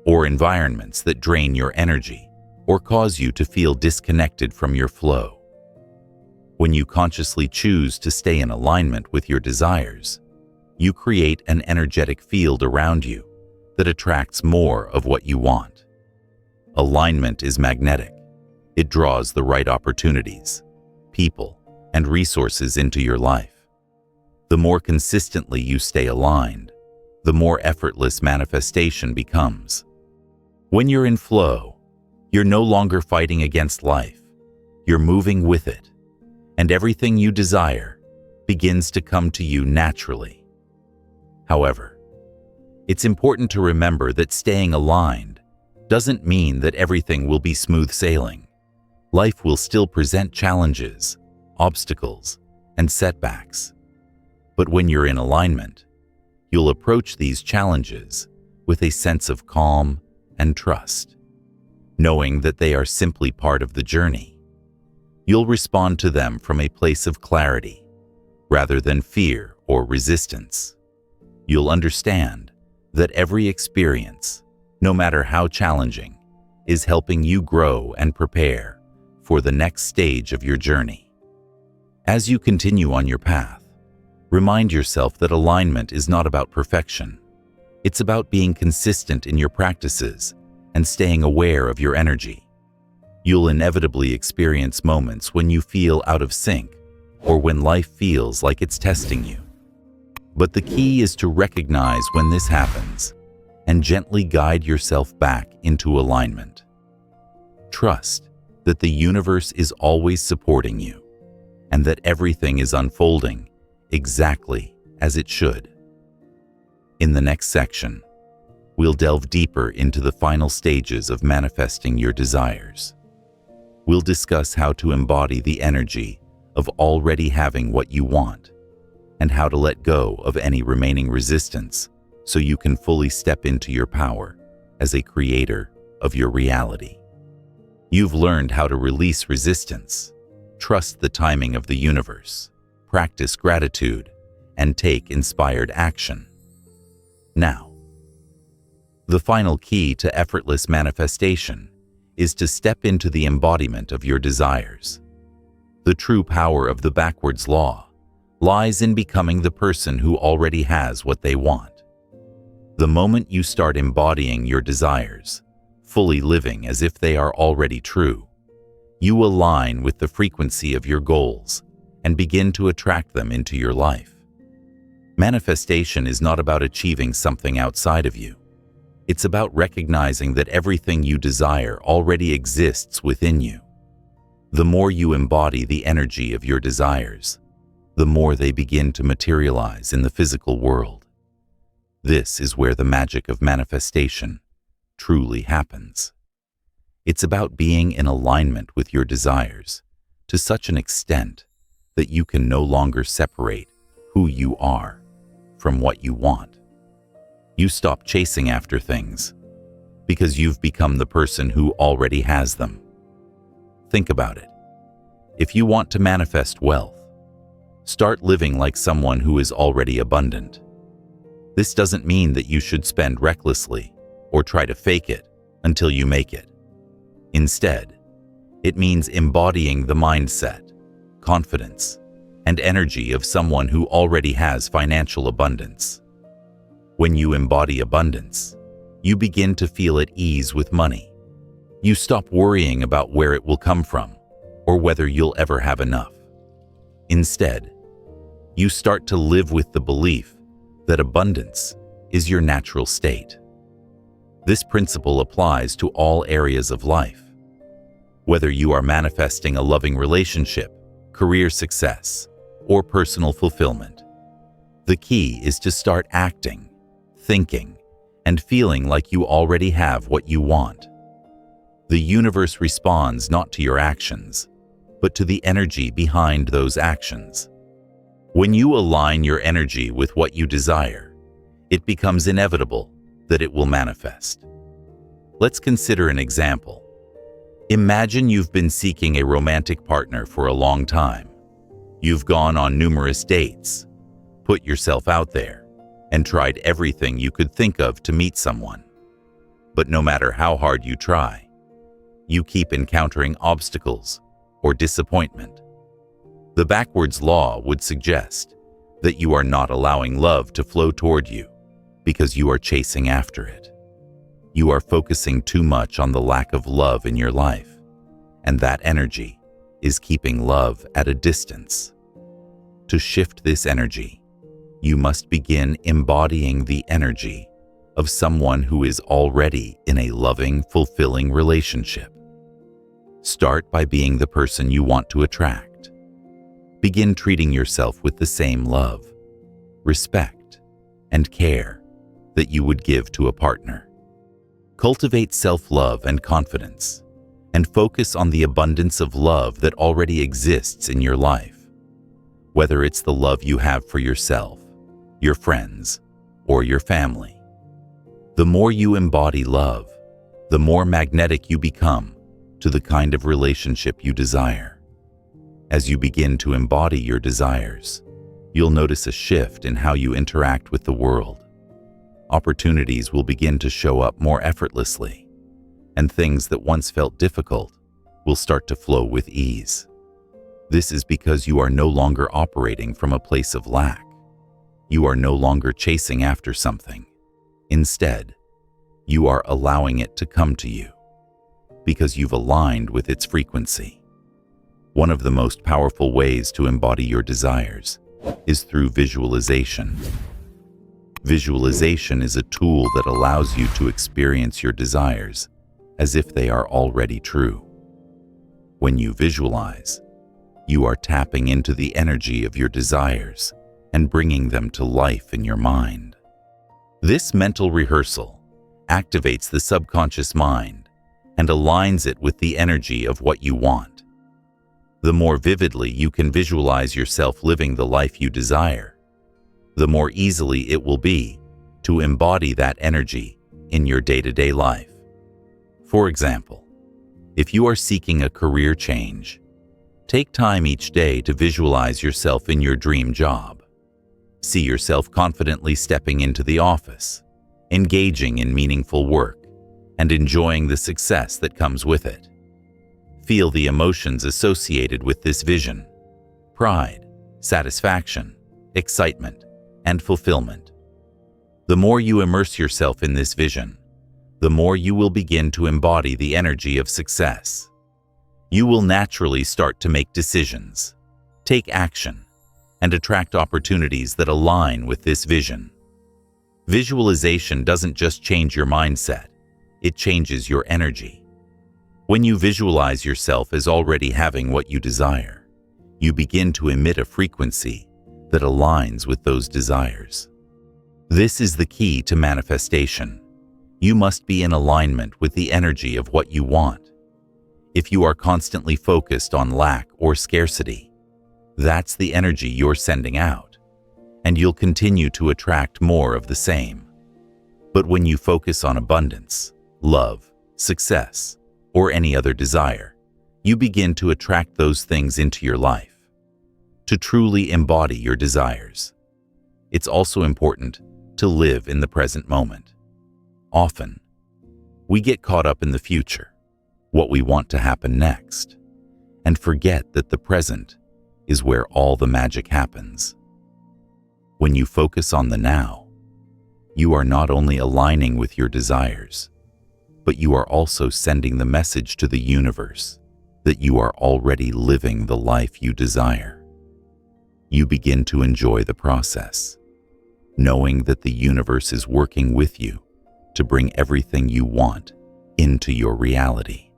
or environments that drain your energy or cause you to feel disconnected from your flow. When you consciously choose to stay in alignment with your desires, you create an energetic field around you that attracts more of what you want. Alignment is magnetic. It draws the right opportunities, people, and resources into your life. The more consistently you stay aligned, the more effortless manifestation becomes. When you're in flow, you're no longer fighting against life. You're moving with it, and everything you desire begins to come to you naturally. However, it's important to remember that staying aligned doesn't mean that everything will be smooth sailing. Life will still present challenges, obstacles, and setbacks. But when you're in alignment, you'll approach these challenges with a sense of calm and trust, knowing that they are simply part of the journey. You'll respond to them from a place of clarity, rather than fear or resistance. You'll understand that every experience, no matter how challenging, is helping you grow and prepare for the next stage of your journey. As you continue on your path, Remind yourself that alignment is not about perfection. It's about being consistent in your practices and staying aware of your energy. You'll inevitably experience moments when you feel out of sync or when life feels like it's testing you. But the key is to recognize when this happens and gently guide yourself back into alignment. Trust that the universe is always supporting you and that everything is unfolding exactly as it should. In the next section, we'll delve deeper into the final stages of manifesting your desires. We'll discuss how to embody the energy of already having what you want and how to let go of any remaining resistance so you can fully step into your power as a creator of your reality. You've learned how to release resistance, trust the timing of the universe, practice gratitude, and take inspired action. Now, the final key to effortless manifestation is to step into the embodiment of your desires. The true power of the backwards law lies in becoming the person who already has what they want. The moment you start embodying your desires, fully living as if they are already true, you align with the frequency of your goals and begin to attract them into your life. Manifestation is not about achieving something outside of you. It's about recognizing that everything you desire already exists within you. The more you embody the energy of your desires, the more they begin to materialize in the physical world. This is where the magic of manifestation truly happens. It's about being in alignment with your desires to such an extent that you can no longer separate who you are from what you want. You stop chasing after things because you've become the person who already has them. Think about it. If you want to manifest wealth, start living like someone who is already abundant. This doesn't mean that you should spend recklessly or try to fake it until you make it. Instead, it means embodying the mindset, confidence, and energy of someone who already has financial abundance. When you embody abundance, you begin to feel at ease with money. You stop worrying about where it will come from or whether you'll ever have enough. Instead, you start to live with the belief that abundance is your natural state. This principle applies to all areas of life. Whether you are manifesting a loving relationship, career success, or personal fulfillment, the key is to start acting, thinking, and feeling like you already have what you want. The universe responds not to your actions, but to the energy behind those actions. When you align your energy with what you desire, it becomes inevitable that it will manifest. Let's consider an example. Imagine you've been seeking a romantic partner for a long time. You've gone on numerous dates, put yourself out there, and tried everything you could think of to meet someone. But no matter how hard you try, you keep encountering obstacles or disappointment. The backwards law would suggest that you are not allowing love to flow toward you because you are chasing after it. You are focusing too much on the lack of love in your life, and that energy is keeping love at a distance. To shift this energy, you must begin embodying the energy of someone who is already in a loving, fulfilling relationship. Start by being the person you want to attract. Begin treating yourself with the same love, respect, and care that you would give to a partner. Cultivate self-love and confidence, and focus on the abundance of love that already exists in your life. Whether it's the love you have for yourself, your friends, or your family. The more you embody love, the more magnetic you become to the kind of relationship you desire. As you begin to embody your desires, you'll notice a shift in how you interact with the world. Opportunities will begin to show up more effortlessly, and things that once felt difficult will start to flow with ease. This is because you are no longer operating from a place of lack, You are no longer chasing after something. Instead, you are allowing it to come to you because you've aligned with its frequency. One of the most powerful ways to embody your desires is through visualization. Visualization is a tool that allows you to experience your desires as if they are already true. When you visualize, you are tapping into the energy of your desires and bringing them to life in your mind. This mental rehearsal activates the subconscious mind and aligns it with the energy of what you want. The more vividly you can visualize yourself living the life you desire, the more easily it will be to embody that energy in your day-to-day life. For example, if you are seeking a career change, take time each day to visualize yourself in your dream job. See yourself confidently stepping into the office, engaging in meaningful work, and enjoying the success that comes with it. Feel the emotions associated with this vision: pride, satisfaction, excitement, and fulfillment. The more you immerse yourself in this vision, the more you will begin to embody the energy of success. You will naturally start to make decisions, take action, and attract opportunities that align with this vision. Visualization doesn't just change your mindset, it changes your energy. When you visualize yourself as already having what you desire, you begin to emit a frequency that aligns with those desires. This is the key to manifestation. You must be in alignment with the energy of what you want. If you are constantly focused on lack or scarcity, that's the energy you're sending out, and you'll continue to attract more of the same. But when you focus on abundance, love, success, or any other desire, you begin to attract those things into your life. To truly embody your desires, it's also important to live in the present moment. Often, we get caught up in the future, what we want to happen next, and forget that the present is where all the magic happens. When you focus on the now, you are not only aligning with your desires, but you are also sending the message to the universe that you are already living the life you desire. You begin to enjoy the process, knowing that the universe is working with you to bring everything you want into your reality.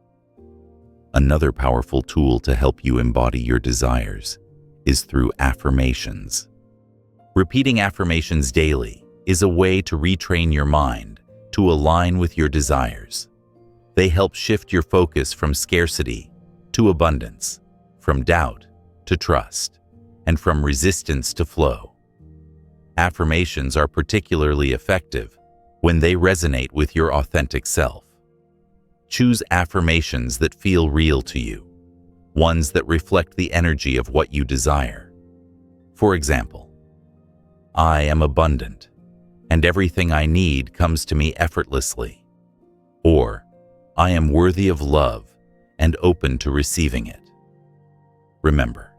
Another powerful tool to help you embody your desires is through affirmations. Repeating affirmations daily is a way to retrain your mind to align with your desires. They help shift your focus from scarcity to abundance, from doubt to trust, and from resistance to flow. Affirmations are particularly effective when they resonate with your authentic self. Choose affirmations that feel real to you, ones that reflect the energy of what you desire. For example, I am abundant, and everything I need comes to me effortlessly. Or, I am worthy of love and open to receiving it. Remember,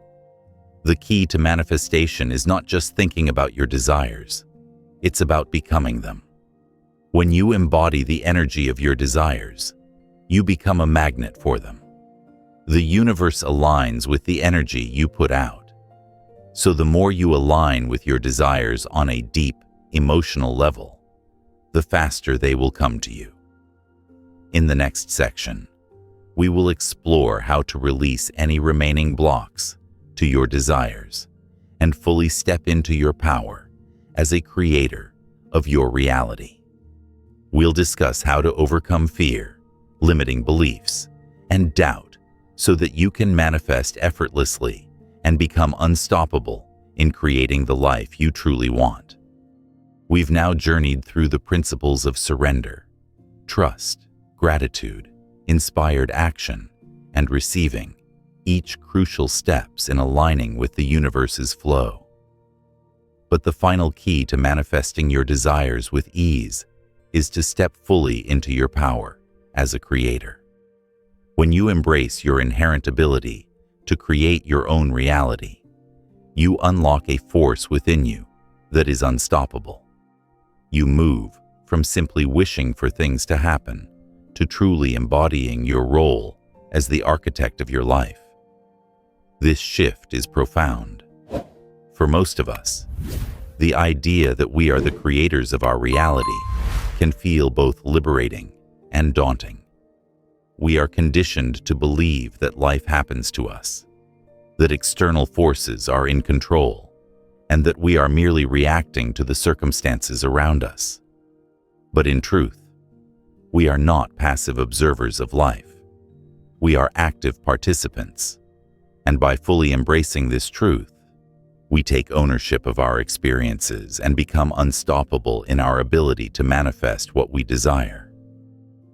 the key to manifestation is not just thinking about your desires, it's about becoming them. When you embody the energy of your desires, you become a magnet for them. The universe aligns with the energy you put out. So the more you align with your desires on a deep, emotional level, the faster they will come to you. In the next section, we will explore how to release any remaining blocks to your desires and fully step into your power as a creator of your reality. We'll discuss how to overcome fear, limiting beliefs, and doubt so that you can manifest effortlessly and become unstoppable in creating the life you truly want. We've now journeyed through the principles of surrender, trust, gratitude, inspired action, and receiving, each crucial steps in aligning with the universe's flow. But the final key to manifesting your desires with ease is to step fully into your power as a creator. When you embrace your inherent ability to create your own reality, you unlock a force within you that is unstoppable. You move from simply wishing for things to happen to truly embodying your role as the architect of your life. This shift is profound. For most of us, the idea that we are the creators of our reality can feel both liberating and daunting. We are conditioned to believe that life happens to us, that external forces are in control, and that we are merely reacting to the circumstances around us. But in truth, we are not passive observers of life. We are active participants, and by fully embracing this truth, we take ownership of our experiences and become unstoppable in our ability to manifest what we desire.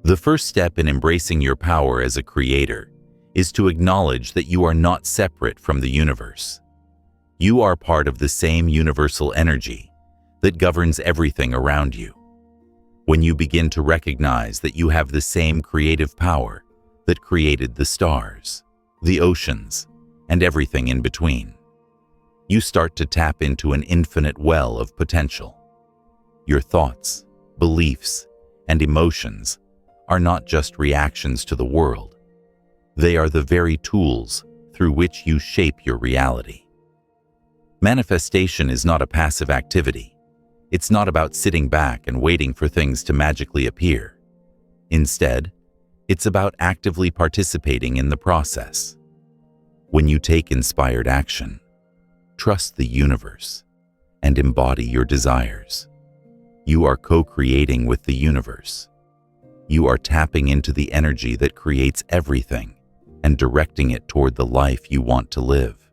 The first step in embracing your power as a creator is to acknowledge that you are not separate from the universe. You are part of the same universal energy that governs everything around you. When you begin to recognize that you have the same creative power that created the stars, the oceans, and everything in between, you start to tap into an infinite well of potential. Your thoughts, beliefs, and emotions are not just reactions to the world. They are the very tools through which you shape your reality. Manifestation is not a passive activity. It's not about sitting back and waiting for things to magically appear. Instead, it's about actively participating in the process. When you take inspired action, trust the universe, and embody your desires, you are co-creating with the universe. You are tapping into the energy that creates everything and directing it toward the life you want to live.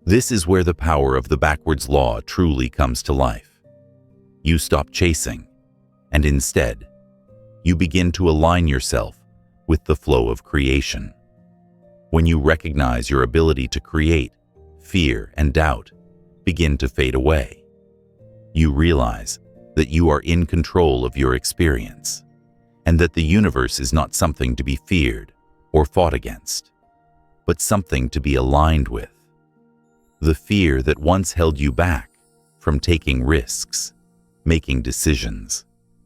This is where the power of the backwards law truly comes to life. You stop chasing, and instead, you begin to align yourself with the flow of creation. When you recognize your ability to create, fear and doubt begin to fade away. You realize that you are in control of your experience, and that the universe is not something to be feared or fought against, but something to be aligned with. The fear that once held you back from taking risks, making decisions,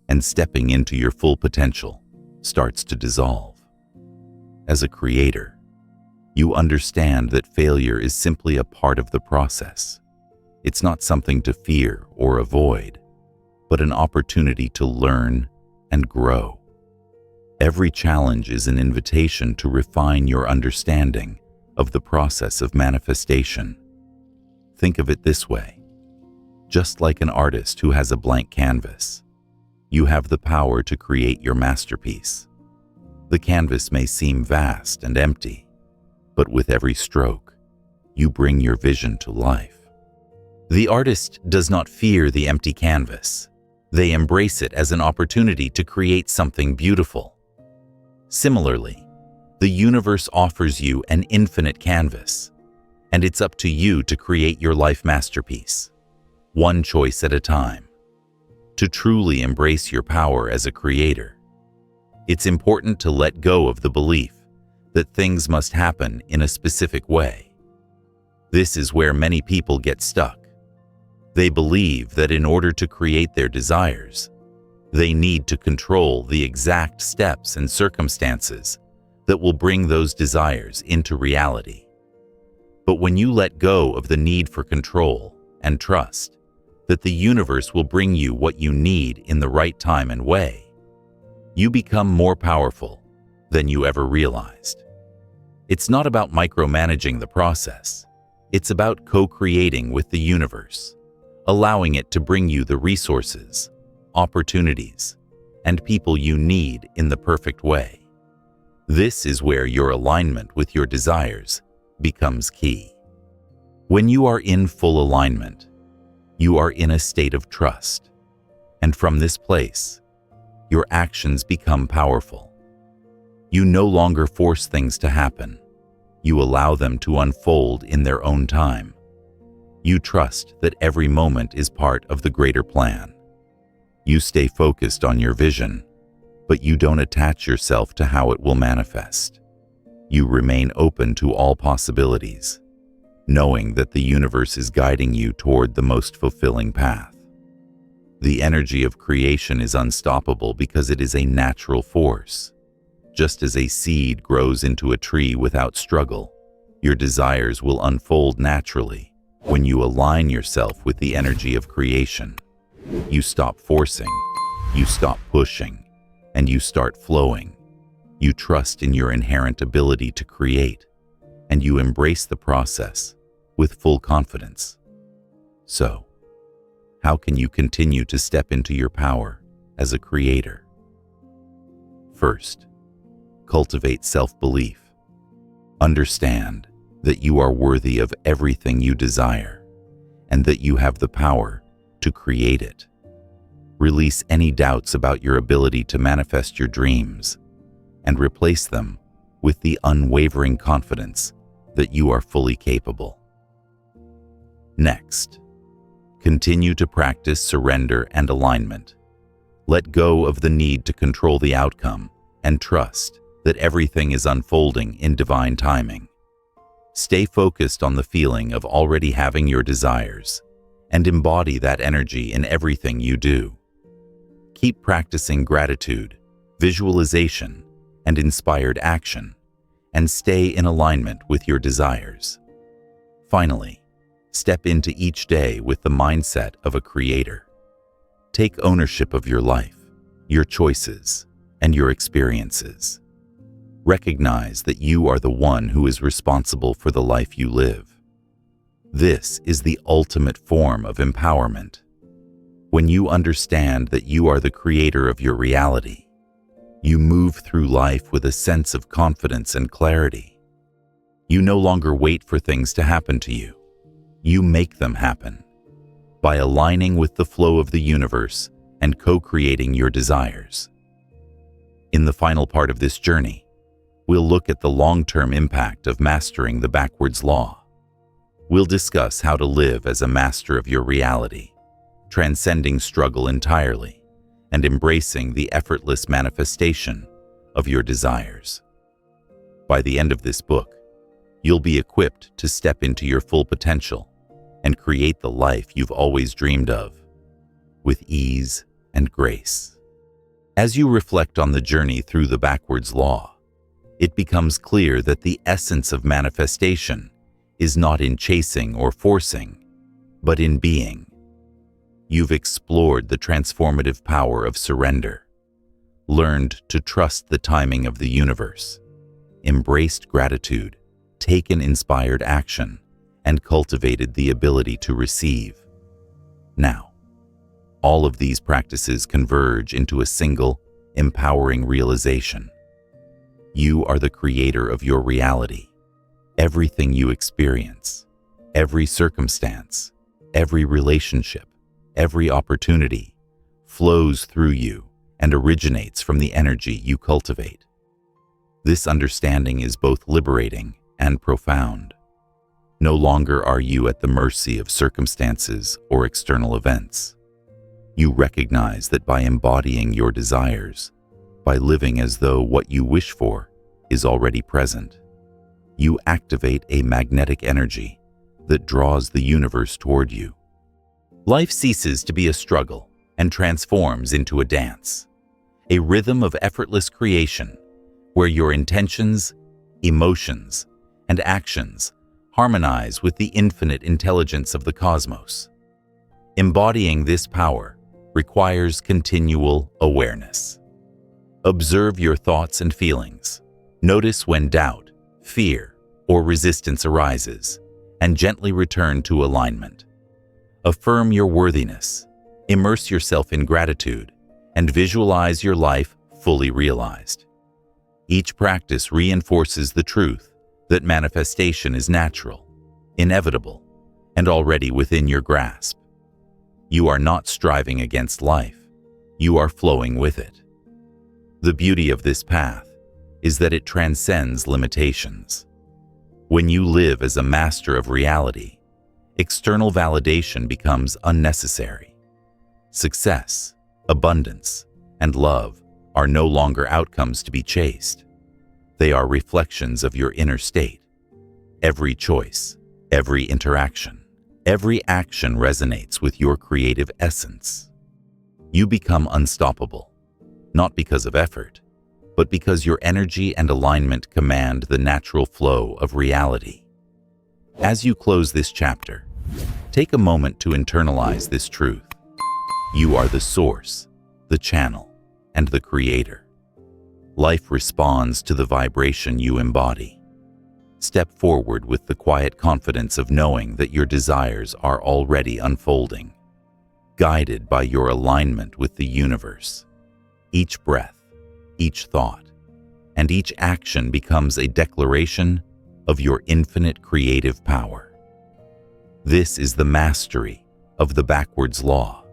and stepping into your full potential starts to dissolve. As a creator, you understand that failure is simply a part of the process. It's not something to fear or avoid, but an opportunity to learn and grow. Every challenge is an invitation to refine your understanding of the process of manifestation. Think of it this way. Just like an artist who has a blank canvas, you have the power to create your masterpiece. The canvas may seem vast and empty, but with every stroke, you bring your vision to life. The artist does not fear the empty canvas. They embrace it as an opportunity to create something beautiful. Similarly, the universe offers you an infinite canvas, and it's up to you to create your life masterpiece, one choice at a time. To truly embrace your power as a creator, it's important to let go of the belief that things must happen in a specific way. This is where many people get stuck. They believe that in order to create their desires, they need to control the exact steps and circumstances that will bring those desires into reality. But when you let go of the need for control and trust that the universe will bring you what you need in the right time and way, you become more powerful than you ever realized. It's not about micromanaging the process. It's about co-creating with the universe, allowing it to bring you the resources, opportunities, and people you need in the perfect way. This is where your alignment with your desires becomes key. When you are in full alignment, you are in a state of trust, and from this place, your actions become powerful. You no longer force things to happen. You allow them to unfold in their own time. You trust that every moment is part of the greater plan. You stay focused on your vision, but you don't attach yourself to how it will manifest. You remain open to all possibilities, knowing that the universe is guiding you toward the most fulfilling path. The energy of creation is unstoppable because it is a natural force. Just as a seed grows into a tree without struggle, your desires will unfold naturally when you align yourself with the energy of creation. You stop forcing, you stop pushing, and you start flowing. You trust in your inherent ability to create, and you embrace the process with full confidence. So, how can you continue to step into your power as a creator? First, cultivate self-belief. Understand that you are worthy of everything you desire and that you have the power to create it. Release any doubts about your ability to manifest your dreams and replace them with the unwavering confidence that you are fully capable. Next, continue to practice surrender and alignment. Let go of the need to control the outcome and trust that everything is unfolding in divine timing. Stay focused on the feeling of already having your desires and embody that energy in everything you do. Keep practicing gratitude, visualization, and inspired action, and stay in alignment with your desires. Finally, step into each day with the mindset of a creator. Take ownership of your life, your choices, and your experiences. Recognize that you are the one who is responsible for the life you live. This is the ultimate form of empowerment. When you understand that you are the creator of your reality, you move through life with a sense of confidence and clarity. You no longer wait for things to happen to you. You make them happen by aligning with the flow of the universe and co-creating your desires. In the final part of this journey, we'll look at the long-term impact of mastering the backwards law. We'll discuss how to live as a master of your reality, transcending struggle entirely and embracing the effortless manifestation of your desires. By the end of this book, you'll be equipped to step into your full potential and create the life you've always dreamed of, with ease and grace. As you reflect on the journey through the backwards law, it becomes clear that the essence of manifestation is not in chasing or forcing, but in being. You've explored the transformative power of surrender, learned to trust the timing of the universe, embraced gratitude, taken inspired action, and cultivated the ability to receive. Now, all of these practices converge into a single, empowering realization. You are the creator of your reality. Everything you experience, every circumstance, every relationship, every opportunity flows through you and originates from the energy you cultivate. This understanding is both liberating and profound. No longer are you at the mercy of circumstances or external events. You recognize that by embodying your desires, by living as though what you wish for is already present, you activate a magnetic energy that draws the universe toward you. Life ceases to be a struggle and transforms into a dance, a rhythm of effortless creation where your intentions, emotions, and actions harmonize with the infinite intelligence of the cosmos. Embodying this power requires continual awareness. Observe your thoughts and feelings. Notice when doubt, fear, or resistance arises, and gently return to alignment. Affirm your worthiness, immerse yourself in gratitude, and visualize your life fully realized. Each practice reinforces the truth that manifestation is natural, inevitable, and already within your grasp. You are not striving against life, you are flowing with it. The beauty of this path is that it transcends limitations. When you live as a master of reality, external validation becomes unnecessary. Success, abundance, and love are no longer outcomes to be chased. They are reflections of your inner state. Every choice, Every interaction, every action resonates with your creative essence. You become unstoppable, not because of effort, but because your energy and alignment command the natural flow of reality. As you close this chapter, take a moment to internalize this truth. You are the source, the channel, and the creator. Life responds to the vibration you embody. Step forward with the quiet confidence of knowing that your desires are already unfolding, guided by your alignment with the universe. Each breath, each thought, and each action becomes a declaration of your infinite creative power. This is the mastery of the backwards law,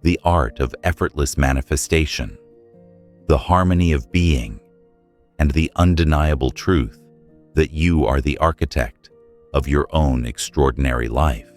the art of effortless manifestation, the harmony of being, and the undeniable truth that you are the architect of your own extraordinary life.